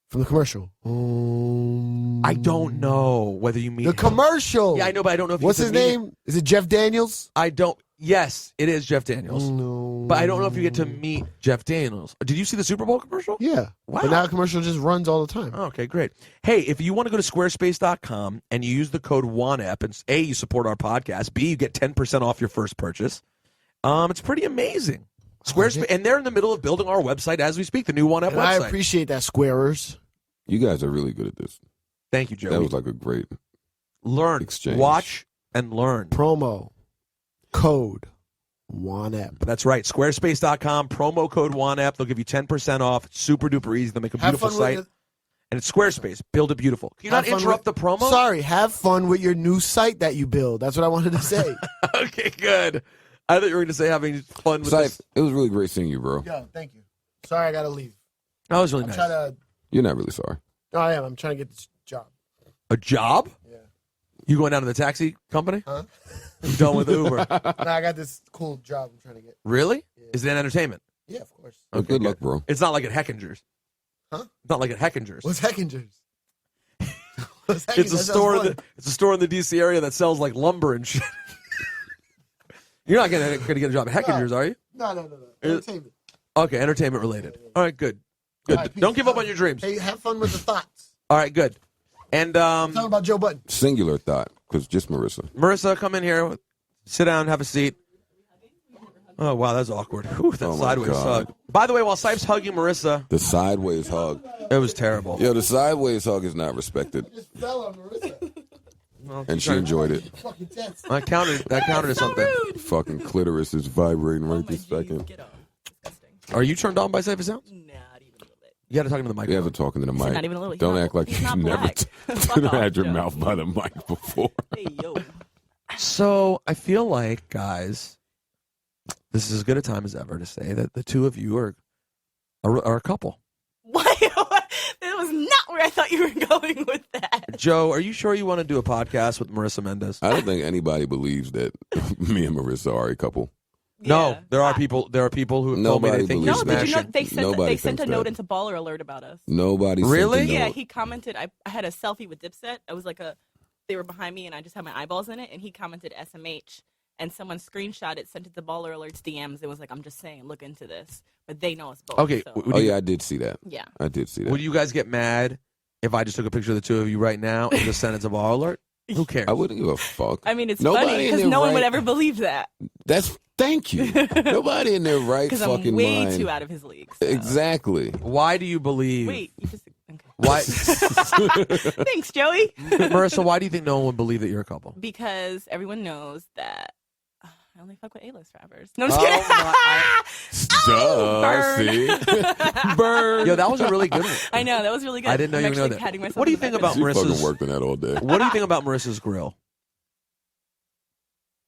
from the commercial? I don't know whether you mean The commercial. Yeah, I know, but I don't know if What's you his get to meet name? Is it Jeff Daniels? I don't. Yes, it is Jeff Daniels. No. But I don't know if you get to meet Jeff Daniels. Did you see the Super Bowl commercial? Yeah. Wow. But now the commercial just runs all the time. Okay, great. Hey, if you want to go to squarespace.com and you use the code ONEP, and A, you support our podcast, B, you get 10% off your first purchase. It's pretty amazing. Squarespace, and they're in the middle of building our website as we speak, the new ONEP And I website. appreciate that, Squarers. You guys are really good at this. Thank you, Joe. That was like a great Learn, exchange. watch, and learn. Promo code ONEP. That's right. Squarespace.com, promo code ONEP. They'll give you 10% off. It's super duper easy. They'll make a Have beautiful fun with site. it. And it's Squarespace. Build it beautiful. Can you Have not fun interrupt with- the promo? Sorry. Have fun with your new site that you build. That's what I wanted to say. Okay, good. I thought you were going to say having fun with Ciph, this. it was really great seeing you, bro. Yo, thank you. Sorry, I got to leave. That was really I'm nice. trying to. You're not really sorry. No, I am. I'm trying to get this job. A job? Yeah. You going down to the taxi company? Huh? You done with Uber? No, I got this cool job I'm trying to get. Really? Is it in entertainment? Yeah, of course. Well, good luck, bro. It's not like at Heckinger's. Huh? It's not like at Heckinger's. What's Heckinger's? What's It's a Heckinger's? That store. sounds fun. It's a store in the DC area that sells like lumber and shit. You're not going to get a job at Heckinger's, are you? No. Entertainment. Okay, entertainment related. All right, good. Good. All right, peace. Don't give up on your dreams. Hey, have fun with the thoughts. All right, good. And Talking about Joe Budden. Singular thought, because just Marissa. Marissa, come in here. Sit down, have a seat. Oh, wow, that's awkward. Whew, that Oh, my sideways God. hug. By the way, while Cip's hugging Marissa, The sideways hug. it was terrible. Yo, the sideways hug is not respected, Just fell on Marissa. and she enjoyed it. Fucking tense. That counted as something. Fucking clitoris is vibrating right this second. Get off. Disgusting. Are you turned on by Cipha Sounds? Not even a little bit. You got to talk into the You microphone. ever talking to the mic? Not even a little. He's Don't not- act like he's you've not never black. Fuck didn't off, had your Joe. mouth by the mic before. Hey, yo. So I feel like, guys, this is as good a time as ever to say that the two of you are a couple. What? That was not where I thought you were going with that. Joe, are you sure you want to do a podcast with Marissa Mendez? I don't think anybody believes that me and Marissa are a couple. No, there are people. There are people who have told me they think you're believes No, did you smashing. know they sent thinks a note that. into Baller Alert about us? Nobody. Really? Sent a Yeah, note. he commented. I had a selfie with Dipset. It was like they were behind me, and I just had my eyeballs in it. And he commented SMH, and someone screenshot it, sent it to Baller Alert's DMs. It was like, I'm just saying, look into this. But they know us both. Okay. So. Oh yeah, I did see that. Yeah. I did see that. Would you guys get mad if I just took a picture of the two of you right now and just sent it to Ball Alert? Who cares? I wouldn't give a fuck. I mean, it's Nobody funny in because their no one would right- ever believe that. Thank you. Nobody in their right Because fucking I'm way mind. too out of his league. So. Exactly. Why do you believe? Wait, you just okay. Why, Thanks, Joey. Marissa? Why do you think no one would believe that you're a couple? Because everyone knows that I only fuck with A-list rappers. No, I'm just kidding. Duh, see? Burn. Yo, that was a really good one. I know that was really good. I didn't know I'm you would know actually that. patting myself What do you on the think back about She fucking Marissa's? worked on that all day. What do you think about Marissa's grill?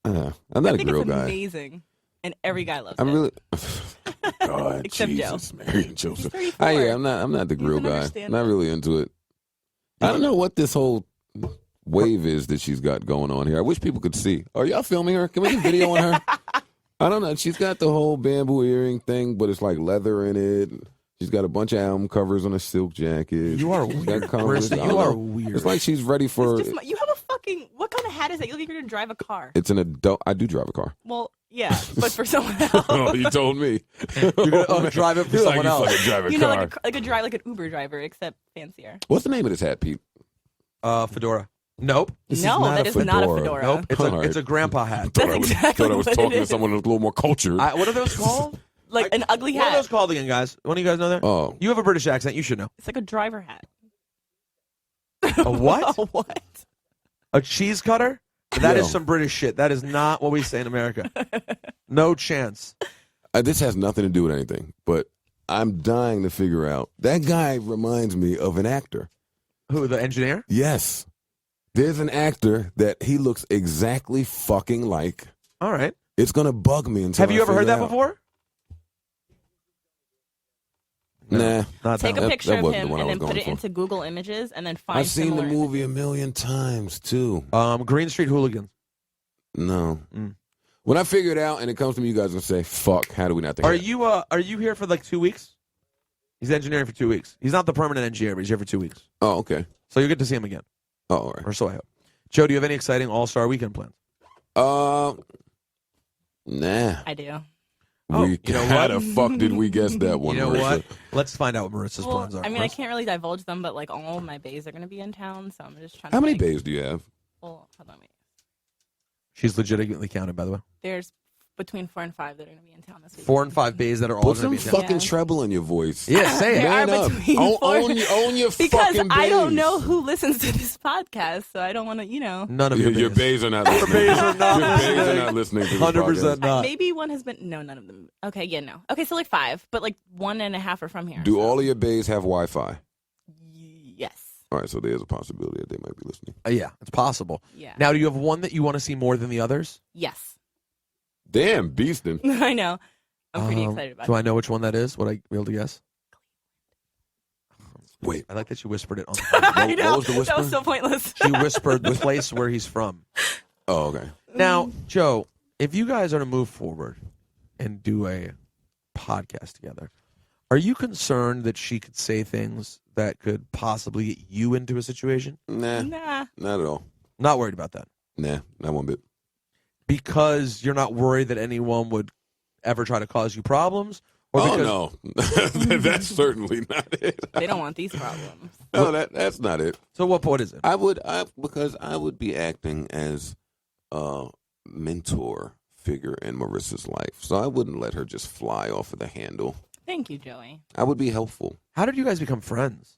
I'm I not a think grill it's guy. amazing, and every guy loves I'm it. really. God, Except Jesus, Mary and Joseph. He's 34. Yeah, I'm not the grill an guy. understander. Not really into it. I don't know what this whole wave is that she's got going on here. I wish people could see. Are y'all filming her? Can we get video on her? I don't know. She's got the whole bamboo earring thing, but it's like leather in it. She's got a bunch of album covers on a silk jacket. You are She's weird, got Converse. Marissa. I don't You are know. weird. It's like she's ready for. It's just you have a fucking what kind of hat is that? You look like you're gonna drive a car. It's an adult. I do drive a car. Well, yeah, but for someone else. Oh, you told me. You're gonna drive it for You're someone like, else. You fucking drive a You know, car. like an Uber driver, except fancier. What's the name of this hat, Pete? Fedora. Nope. This No, not that a is not a fedora. fedora. Nope. It's All a right. it's a grandpa hat. That's exactly thought I was what it talking to is. someone who's a little more cultured. What are those called? Like an ugly What are hat. those called again, guys? One of you guys know that? Oh, You have a British accent. You should know. It's like a driver hat. A what? A what? A cheese cutter? That is Yo. some British shit. That is not what we say in America. No chance. this has nothing to do with anything, but I'm dying to figure out. That guy reminds me of an actor. Who, the engineer? Yes. There's an actor that he looks exactly fucking like. All right. It's going to bug me until Have you I ever heard figure that it out. before? Nah. Not Take that a one. picture of wasn't the him one I and was then put going it for. into Google Images and then find I've seen the similar movie images. a million times, too. Green Street Hooligans. No. Mm. When I figure it out and it comes to me, you guys will say, fuck, how do we not think Are of that? you here for like 2 weeks? He's engineering for 2 weeks. He's not the permanent engineer, but he's here for 2 weeks. Oh, okay. So you'll get to see him again. Oh, all right. Or so I hope. Joe, do you have any exciting All-Star Weekend plans? Nah. I do. Oh, We you know how what? the fuck did we guess that one? You know Marissa? what? Let's find out what Marissa's Well, plans are. I mean, I Marissa? can't really divulge them, but like all of my bays are going to be in town, so I'm just trying How to many like, bays do you have? Well, hold on, wait. She's legitimately counted, by the way. There's between 4 and 5 that are going to be in town this week. 4 and 5 bays that are all Put going to some be in town. fucking Yeah. treble in your voice. Yeah, say it. There are Man up. between Own, four- own your because fucking bays. I don't know who listens to this podcast, so I don't want to, you know. None of Your, your your bays. bays are not listening. bays are not your bays are listening. not listening to this 100% podcast. not. Maybe one has been. No, none of them. Okay, yeah, no. Okay, so like 5, but like 1.5 are from here. Do so. all of your bays have Wi-Fi? Yes. All right, so there's a possibility that they might be listening. Yeah, it's possible. Yeah. Now, do you have one that you want to see more than the others? Yes. Damn, beastin'. I know. I'm pretty excited about Do it. I know which one that is? Would I be able to guess? Wait, I like that you whispered it on the I what know. was the That was whisper? so pointless. She whispered the place where he's from. oh, okay. Now, Joe, if you guys are to move forward and do a podcast together, are you concerned that she could say things that could possibly get you into a situation? Nah, Nah. not at all. Not worried about that. Nah, not one bit. Because you're not worried that anyone would ever try to cause you problems? Or Oh, because, no. That's certainly not it. They don't want these problems. No, that's not it. So what is it? Because I would be acting as a mentor figure in Marissa's life. So I wouldn't let her just fly off of the handle. Thank you, Joey. I would be helpful. How did you guys become friends?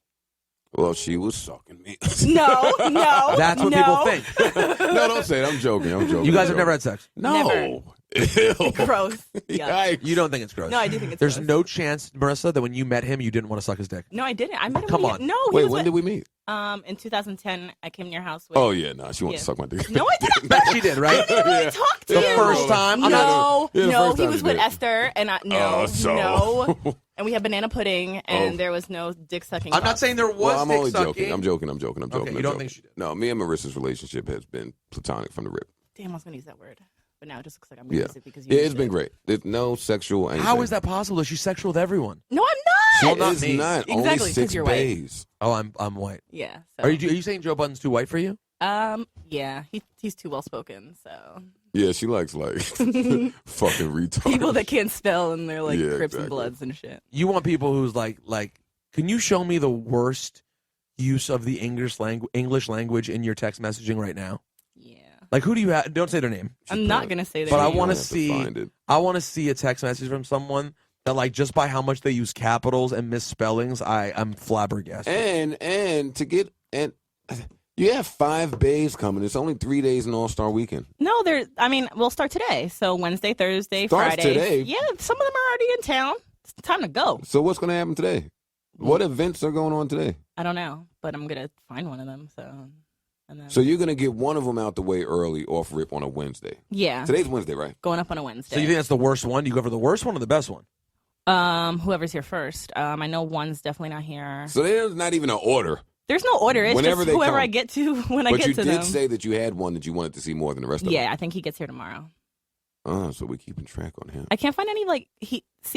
Well, she was sucking me. No, no. That's what no. people think. No, don't say it. I'm joking. You guys have never had sex. No. Ew. Gross. Yeah. Yikes. You don't think it's gross? No, I do think it's There's gross. no chance, Marissa, that when you met him, you didn't want to suck his dick. No, I didn't. I met him. Come when on. No, he Wait, was when with- did we meet? In 2010, I came to your house with. Oh, yeah, no, she wanted Yeah. to suck my dick. No, I didn't. Bet she did, right? I didn't really Yeah. talk to The him. first time? I'm not- Yeah, the No, first he time was you with did. Esther, and no, so. no. And we had banana pudding, and Oh. there was no dick sucking. I'm not saying there was Well, I'm dick only sucking. joking. I'm joking. Okay, you I'm don't joking. think she did? No, me and Marissa's relationship has been platonic from the rip. Damn, I was gonna use that word. but now it just looks like I'm Yeah. music because you Yeah, used it's been it. great. There's no sexual anything. How is that possible? She's sexual with everyone. No, I'm She not. Well, not is me. not. Exactly, Only 'cause 6 you're white. bays. Oh, I'm white. Yeah. So. Are you saying Joe Budden's too white for you? Yeah, he's too well spoken. So Yeah, she likes fucking retards. people that can't spell and they're like Yeah, Crips exactly. and Bloods and shit. You want people who's like, can you show me the worst use of the English language in your text messaging right now? Yeah. Like, who do you have? Don't say their name. I'm not gonna say that. But I She's want gonna to have see. find it. I want to see a text message from someone that, like, just by how much they use capitals and misspellings, I'm flabbergasted. And to get you have 5 bays coming. It's only 3 days in All-Star Weekend. No, we'll start today. So Wednesday, Thursday, Starts Friday. today? Yeah, some of them are already in town. It's time to go. So what's going to happen today? What events are going on today? I don't know, but I'm gonna find one of them. And then So you're going to get one of them out the way early, off rip on a Wednesday. yeah, Today's Wednesday, right? going up on a Wednesday. So you think that's the worst one? Do you go for the worst one or the best one? Whoever's here first. I know one's definitely not here. So there's not even an order. There's no order. It's Whenever just they whoever come. I get to when I But get you to did them. say that you had one that you wanted to see more than the rest of them. Yeah, I think he gets here tomorrow. Oh, so we're keeping track on him. I can't find any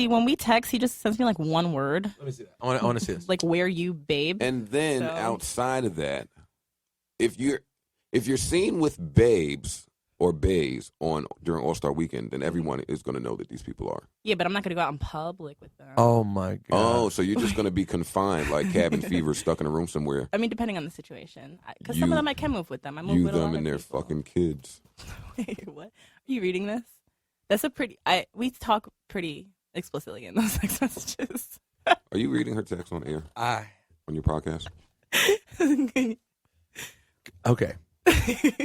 when we text, he just sends me like one word. Let me see that. I want to see this. Like, where you, babe? And then So- outside of that, if you're seen with babes or bays during All-Star Weekend, then everyone is going to know that these people are. Yeah, but I'm not gonna go out in public with them. Oh my god. Oh, so you're just going to be confined like cabin fever, stuck in a room somewhere. I mean, depending on the situation, because some You- of them I can move with them. I move You, with a lot them, of and their people. fucking kids. Wait, what? Are you reading this? That's a pretty. We talk pretty explicitly in those text messages. Are you reading her text on air on your podcast? Okay.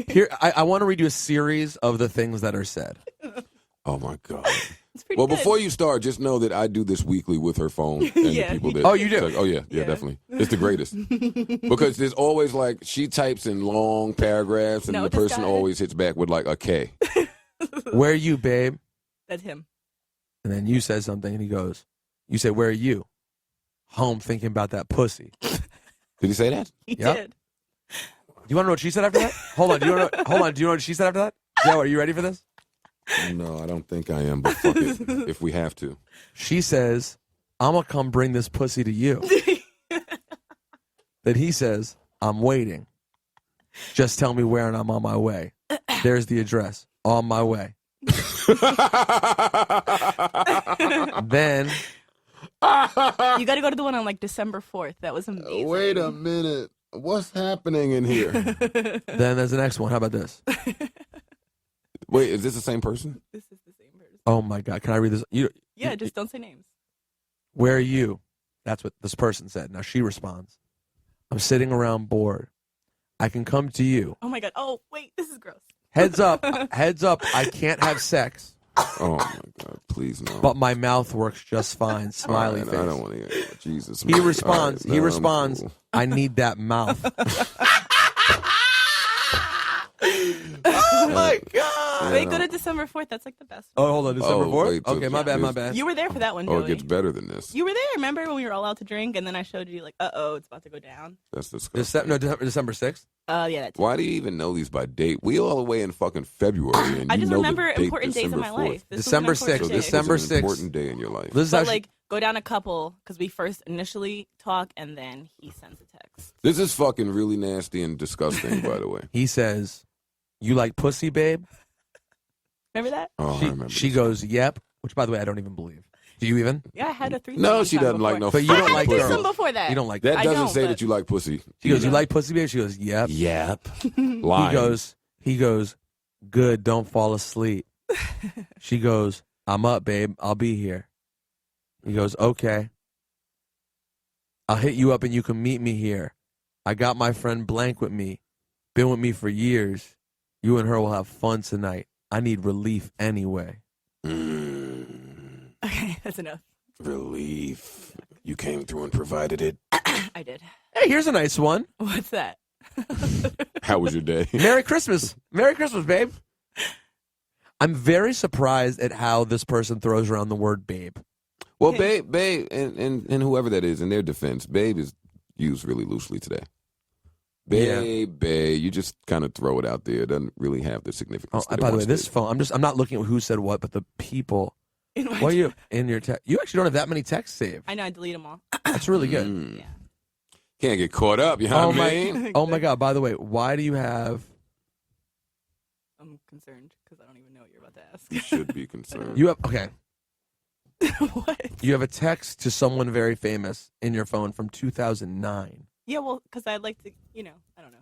Here, I want to read you a series of the things that are said. Oh my god. It's pretty Well, good. before you start, just know that I do this weekly with her phone and Yeah. the people that. Oh, you do? Like, oh yeah, Yeah. definitely. It's the greatest because there's always she types in long paragraphs and No, the this person guy- always hits back with like a K. Where are you, babe? That's him. And then you said something, and he goes, you say, where are you? Home thinking about that pussy. Did he say that? He Yep. did. You want to know what she said after that? Hold on. Do you know what she said after that? Joe, are you ready for this? No, I don't think I am. But fuck it, if we have to. She says, I'm going to come bring this pussy to you. Then he says, I'm waiting. Just tell me where and I'm on my way. There's the address. On my way. Then You got to go to the one on like December 4th. That was amazing. Wait a minute. What's happening in here? then there's the next one. How about this? Wait, is this the same person? This is the same person. Oh my God. Can I read this? Yeah, just don't say names. Where are you? That's what this person said. Now she responds, I'm sitting around bored. I can come to you. Oh my god. Oh wait, this is gross. Heads up, I can't have sex, Oh my god! Please no. but my mouth works just fine. Smiley All right, face. I don't want to hear it. Jesus. He man. responds. All right, He no, I'm responds. cool. I need that mouth. Oh my God. Wait, go to December 4th. That's like the best one. Oh, hold on, December Oh, 4th. wait, so Okay, my bad, my bad. You were there for that one, Oh, Joey. it gets better than this. You were there. Remember when we were all out to drink, and then I showed you like, it's about to go down. That's disgusting. December 6th. Yeah. That's Why do you even know these by date? We all the way in fucking February, and I you just know remember the date, important days in December my 4th. life. This was December an important 6th. So this day. December was an 6th. important day in your life. This is But actually, like, go down a couple because we first initially talk, and then he sends a text. This is fucking really nasty and disgusting, by the way. he says, "You like pussy, babe?" Remember that? Oh, I remember. She this. goes, "Yep." Which, by the way, I don't even believe. Do you even? Yeah, I had a threesome. No, one she time doesn't like before. no But you I don't had like a threesome girls. before that. You don't like That I doesn't don't, say but- that you like pussy. She goes, "You like pussy, babe?" She goes, "Yep." Yep. He Lying. goes, "Good, don't fall asleep." She goes, "I'm up, babe. I'll be here." He goes, "Okay. I'll hit you up and you can meet me here. I got my friend Blank with me. Been with me for years. You and her will have fun tonight. I need relief anyway." Okay, that's enough. Relief. You came through and provided it. I did. Hey, here's a nice one. What's that? How was your day? Merry Christmas. Merry Christmas, babe. I'm very surprised at how this person throws around the word babe. Well, babe, and whoever that is, in their defense, babe is used really loosely today. Bae. You just kind of throw it out there. It doesn't really have the significance. Oh, by the way, this phone. I'm not looking at who said what, but the people. What are you in your text? You actually don't have that many texts saved. I know, I delete them all. That's really good. Yeah. Can't get caught up. You know what I mean? Oh my God! By the way, why do you have? I'm concerned because I don't even know what you're about to ask. You should be concerned. You have okay. What? You have a text to someone very famous in your phone from 2009. Yeah, well, because I'd like to, I don't know.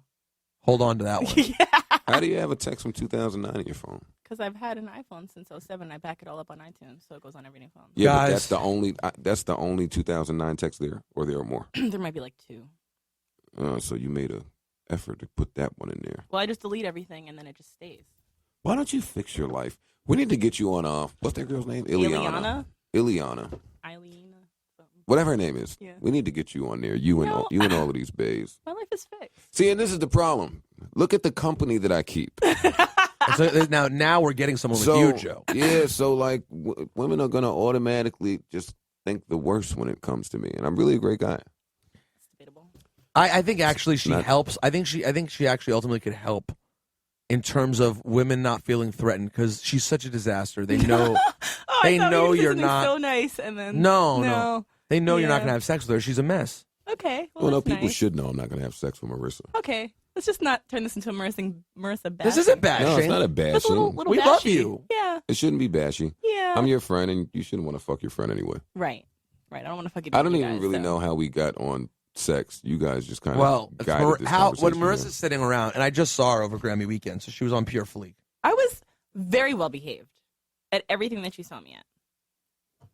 Hold on to that one. Yeah. How do you have a text from 2009 in your phone? Because I've had an iPhone since 2007. I back it all up on iTunes, so it goes on every new phone. Yeah, Guys. but that's the only 2009 text there, or there are more. There might be like 2. So you made an effort to put that one in there. Well, I just delete everything and then it just stays. Why don't you fix your life? We need to get you on what's that girl's name? Ileana. Eileen. Something. Whatever her name is. Yeah. We need to get you on there. You and all of these bays. My life is fixed. See, and this is the problem. Look at the company that I keep. So now we're getting someone with you, Joe. Yeah, so like women are gonna automatically just think the worst when it comes to me, and I'm really a great guy. It's debatable. I think actually she helps. I think she actually ultimately could help in terms of women not feeling threatened because she's such a disaster. They know they know you're not so nice, and then no. They know you're not gonna have sex with her. She's a mess. Okay. Well, no, that's people nice. should know I'm not gonna have sex with Marissa. Okay, let's just not turn this into a Marissa bashing. This isn't bashing. No, it's not a bashing. It's a little We bashy. love you. Yeah. It shouldn't be bashy. Yeah. I'm your friend, and you shouldn't want to fuck your friend anyway. Right. I don't want to fuck you. I don't you even guys, really so. know how we got on sex. You guys just kind of It's guided this when conversation. Marissa's sitting around, and I just saw her over Grammy weekend, so she was on pure fleek. I was very well behaved at everything that you saw me at.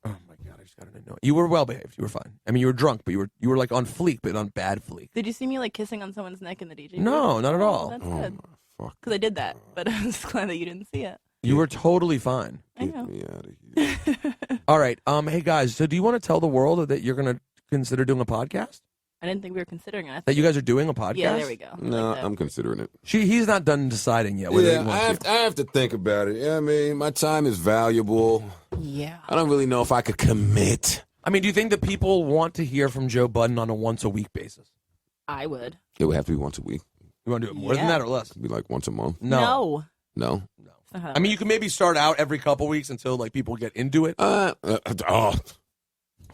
Oh my God, I just got to know. You were well behaved. You were fine. I mean, you were drunk, but you were like on fleek, but on bad fleek. Did you see me like kissing on someone's neck in the DJ? No, not at all. That's Oh, good. fuck. Because I did that, but I'm just glad that you didn't see it. You were totally fine. I Get know. me out of here. All right. Hey guys, so do you want to tell the world that you're going to consider doing a podcast? I didn't think we were considering it. That you guys are doing a podcast? Yeah, there we go. I No, like that. I'm considering it. He's not done deciding yet whether he Yeah, wants to. I have to think about it. Yeah, I mean, my time is valuable. Yeah. I don't really know if I could commit. I mean, do you think that people want to hear from Joe Budden on a once-a-week basis? I would. It would have to be once a week. You want to do it more than Yeah. that or less? It'd be like once a month. No. No? I mean, you can maybe start out every couple weeks until like people get into it.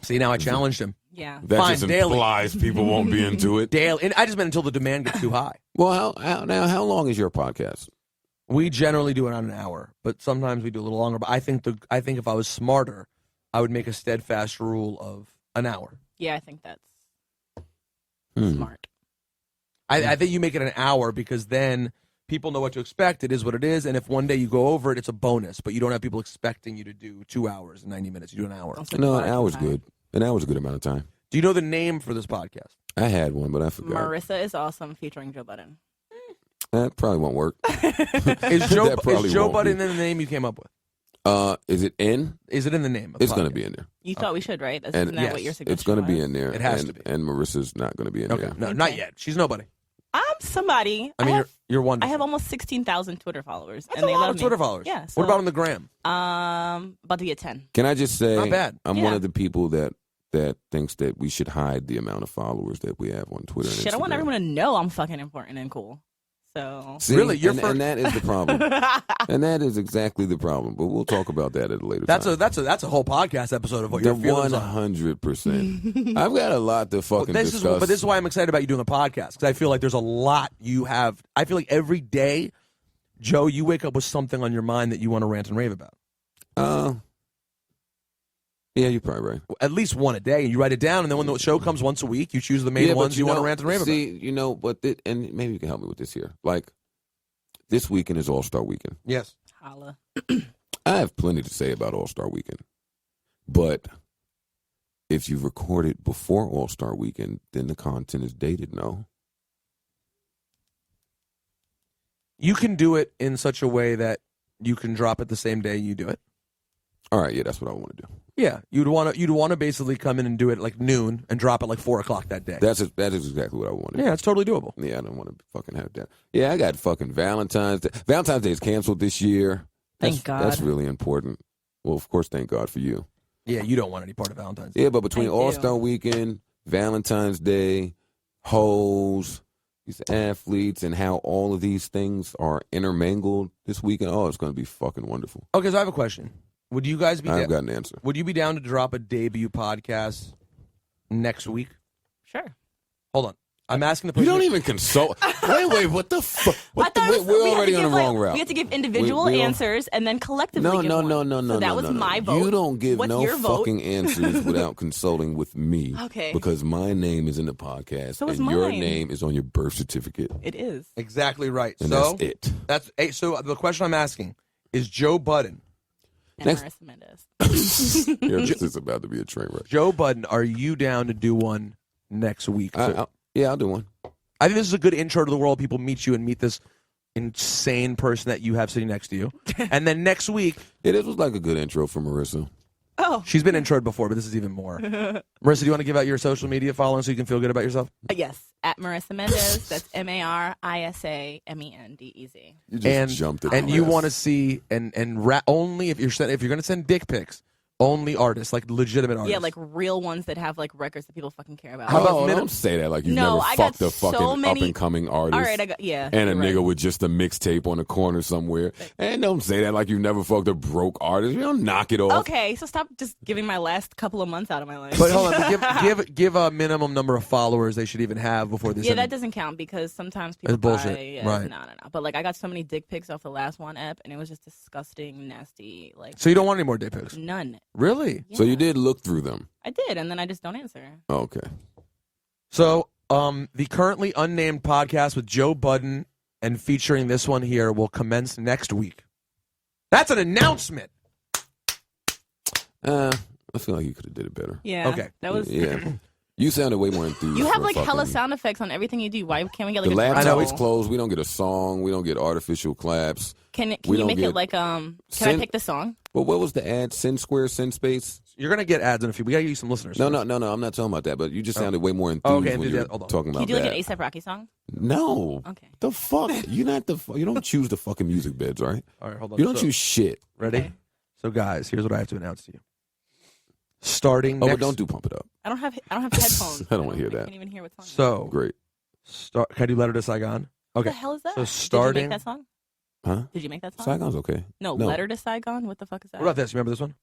See, now I challenged him. Yeah. That Fine, just daily. implies people won't be into it. Daily. And I just meant until the demand gets too high. Well, how long is your podcast? We generally do around an hour, but sometimes we do a little longer. But I think if I was smarter, I would make a steadfast rule of an hour. Yeah, I think that's Hmm. smart. I think you make it an hour because then people know what to expect. It is what it is. And if one day you go over it, it's a bonus. But you don't have people expecting you to do 2 hours and 90 minutes. You do an hour. Don't spend No, a an lot of hour's time. good. An hour's a good amount of time. Do you know the name for this podcast? I had one, but I forgot. Marissa is awesome featuring Joe Budden. That probably won't work. Is Joe, That probably is Joe won't Budden be. in the name you came up with? Is it in? Is it in the name? Of It's the going to podcast? be in there. You thought we should, right? That's And isn't that what yes, your suggestion It's going to be was? in there. It has and, to be. And Marissa's not going to be in Okay. there. No, Okay. not yet. She's nobody. I'm somebody. I mean, have, you're wonderful. I have almost 16,000 Twitter followers, That's and a they lot love of me. Twitter followers. Yeah. What so, about on the gram? about to get 10. Can I just say, Not bad. I'm Yeah. one of the people that thinks that we should hide the amount of followers that we have on Twitter and Shit, I want Instagram. everyone to know I'm fucking important and cool. So. See, Really? You're and, first- and that is the problem. And that is exactly the problem. But we'll talk about that at a later That's time. a whole podcast episode of what your The feelings are. 100%. I've got a lot to fucking discuss. But this is why I'm excited about you doing a podcast because I feel like there's a lot you have. I feel like every day, Joe, you wake up with something on your mind that you want to rant and rave about. Yeah, you're probably right. At least one a day, and you write it down, and then when the show comes once a week, you choose the main but ones you want to know- rant and rave see, about. you know, but and maybe you can help me with this here. Like, this weekend is All-Star Weekend. Yes. Holla. I have plenty to say about All-Star Weekend. But if you record it before All-Star Weekend, then the content is dated, no? You can do it in such a way that you can drop it the same day you do it. All right, yeah, that's what I want to do. Yeah, you'd want to basically come in and do it at like noon and drop it like 4 o'clock that day. That is exactly what I wanted. Yeah, it's totally doable. Yeah, I don't want to fucking have that. Yeah, I got fucking Valentine's Day. Valentine's Day is canceled this year. Thank God. That's really important. Well, of course, thank God for you. Yeah, you don't want any part of Valentine's Day. Yeah, but between Thank you. All-Star Weekend, Valentine's Day, hoes, these athletes, and how all of these things are intermingled this weekend. Oh, it's going to be fucking wonderful. Okay, so I have a question. Would you guys be? I've got an answer. Would you be down to drop a debut podcast next week? Sure. Hold on. I'm asking the You person. don't even consult. Wait, what the fuck? We're already on the wrong route. We have to give individual answers and then collectively No. So that was my vote. You don't give What's no your vote? fucking answers without consulting with me. Okay. Because my name is in the podcast, So is and your mine. name is on your birth certificate. It is. Exactly right. And so that's it. So the question I'm asking is Joe Budden. And Next. Marissa Mendez. This is about to be a train wreck. Joe Budden, are you down to do one next week? I'll do one. I think this is a good intro to the world. People meet you and meet this insane person that you have sitting next to you. And then next week, It was like a good intro for Marissa. Oh. she's been introed before, but this is even more. Marissa, do you want to give out your social media following so you can feel good about yourself? Yes. At Marissa Mendez. That's MarisaMendez. You just jumped it. And you want to see only if you're going to send dick pics, only artists, like legitimate artists. Yeah, like real ones that have like records that people fucking care about. How about don't say that like you've No, never I got fucked a so fucking many- up-and-coming artist. All right, And a you're nigga right. with just a mixtape on the corner somewhere. And don't say that like you've never fucked a broke artist. You don't knock it off. Okay, so stop just giving my last couple of months out of my life. But hold on, give a minimum number of followers they should even have before they Yeah, send that doesn't count because sometimes people It's bullshit. buy, Right. No. But like I got so many dick pics off the last one app, and it was just disgusting, nasty. Like So you don't want any more dick pics? none. Really? So you Yeah. did look through them. I did, and then I just don't answer. Okay. So, the currently unnamed podcast with Joe Budden and featuring this one here will commence next week. That's an announcement. I feel like you could have did it better. Yeah. Okay. That was. Yeah. You sounded way more enthused. You have for like hella fucking- sound effects on everything you do. Why can't we get like The a laptop I know, is closed. We don't get a song. We don't get artificial claps. Can we you don't make get it like Can I Send- pick the song? But what was the ad? Sin Square, Sin Space? You're gonna get ads in a few. We gotta get you some listeners. No. first. I'm not talking about that. But you just sounded way more enthused okay, when you were hold on. talking Can about you do like that. an ASAP Rocky song? No. Okay. The fuck? You're not you don't choose the fucking music beds, right? All right, hold on. You don't So- choose shit. Ready? Okay. So, guys, here's what I have to announce to you. Starting Oh, next. but don't do Pump It Up. I don't have headphones. I don't wanna hear I that. can't even hear what song. So, Great. can I do Letter to Saigon? What Okay. the hell is that? So Did starting. you make that song? Huh? Did you make that song? Saigon's okay. No, No. Letter to Saigon. What the fuck is that? What about this? Remember this one?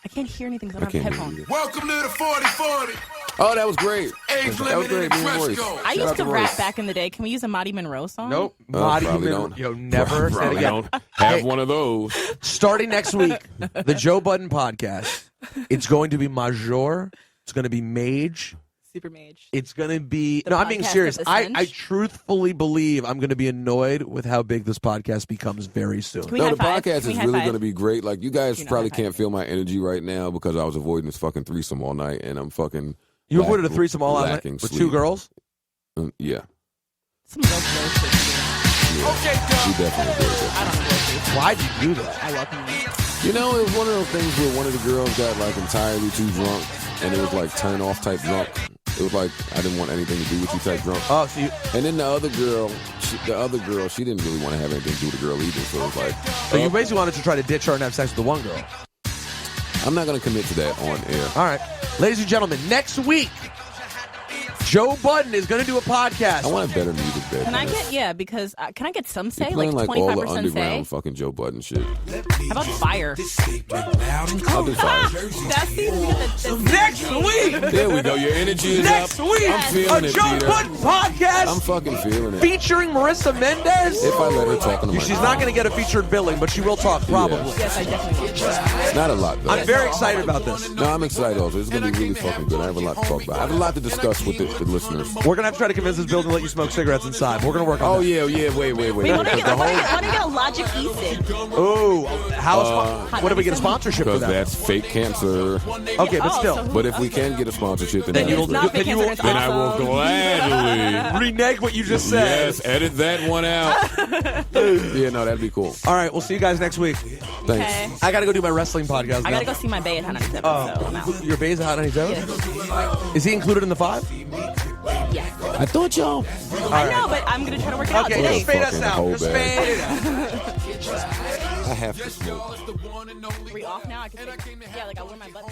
I can't hear anything because I I don't have can't hear headphones. you. Welcome to the 4040. Oh, that was great. Age That was limit great. in the Me and dress Royce. code. I Shout used out to Royce. rap back in the day. Can we use a Marty Monroe song? Nope. Oh, Marty probably Monroe. don't. Yo, never say it Probably again. don't have one of those. Starting next week, the Joe Budden podcast. It's going to be Major. It's going to be Mage. Super Mage. It's going to be... The no, I'm being podcast serious. of the I Cinch? truthfully believe I'm going to be annoyed with how big this podcast becomes very soon. Can we No, high the five? podcast Can we is high really five? going to be great. Like, you guys You know, probably high five. can't feel my energy right now because I was avoiding this fucking threesome all night, and I'm fucking... You avoided a threesome all out lacking with sleep. two girls? Yeah. Some girls know shit. Okay, We dog. definitely did that. I don't know what Why'd you do that? I welcome you. You know, it was one of those things where one of the girls got, like, entirely too drunk, and it was, like, turn-off type drunk. It was like, I didn't want anything to do with you type drunk. Oh, so you... And then the other girl, she didn't really want to have anything to do with the girl either. So it was like, So you basically wanted to try to ditch her and have sex with the one girl. I'm not going to commit to that on air. All right. Ladies and gentlemen, next week, Joe Budden is going to do a podcast. I want a better music bed. Can I get because can I get some say You're like playing like all the 25% say? underground fucking Joe Budden shit. How about fire? I'll do fire. That's the Next week! There we go. Your energy is Next up. week! I'm feeling a it, Joe Peter. Budden podcast I'm fucking feeling it. featuring Marissa Mendez. If I let her talk on the She's not going to get a featured billing, but she will talk probably. Yes, I definitely will. Not a lot, though. I'm very excited about this. No, I'm excited also. It's going to be really fucking good. I have a lot to talk about. I have a lot to discuss with the listeners. We're going to have to try to convince this building to let you smoke cigarettes inside. We're going to work on Oh, that. yeah, wait. Wait, why don't you get a Logic e-cig? Oh, what if we get a sponsorship for Because that? that's fake cancer. Okay, but Oh, still. so- But if we can get a sponsorship, then Then you that'd will- be It's not great. fake then you cancer, will- it's Then I will awesome. gladly. Renege what you just said. Yes, edit that one out. Yeah, no, that'd be cool. All right, we'll see you guys next week. Thanks. Okay. I got to go do my wrestling podcast now. I gotta go see my bae at Hot 97, so I'm out. Your Bay's Hot 97? Yeah. Is he included in the 5? Yeah. I thought y'all. I know, but I'm gonna try to work it out Okay, today. just fade us Fucking out. whole Just bag. fade it out. I have to smoke. Are we off now? I can yeah, like I wear my butt.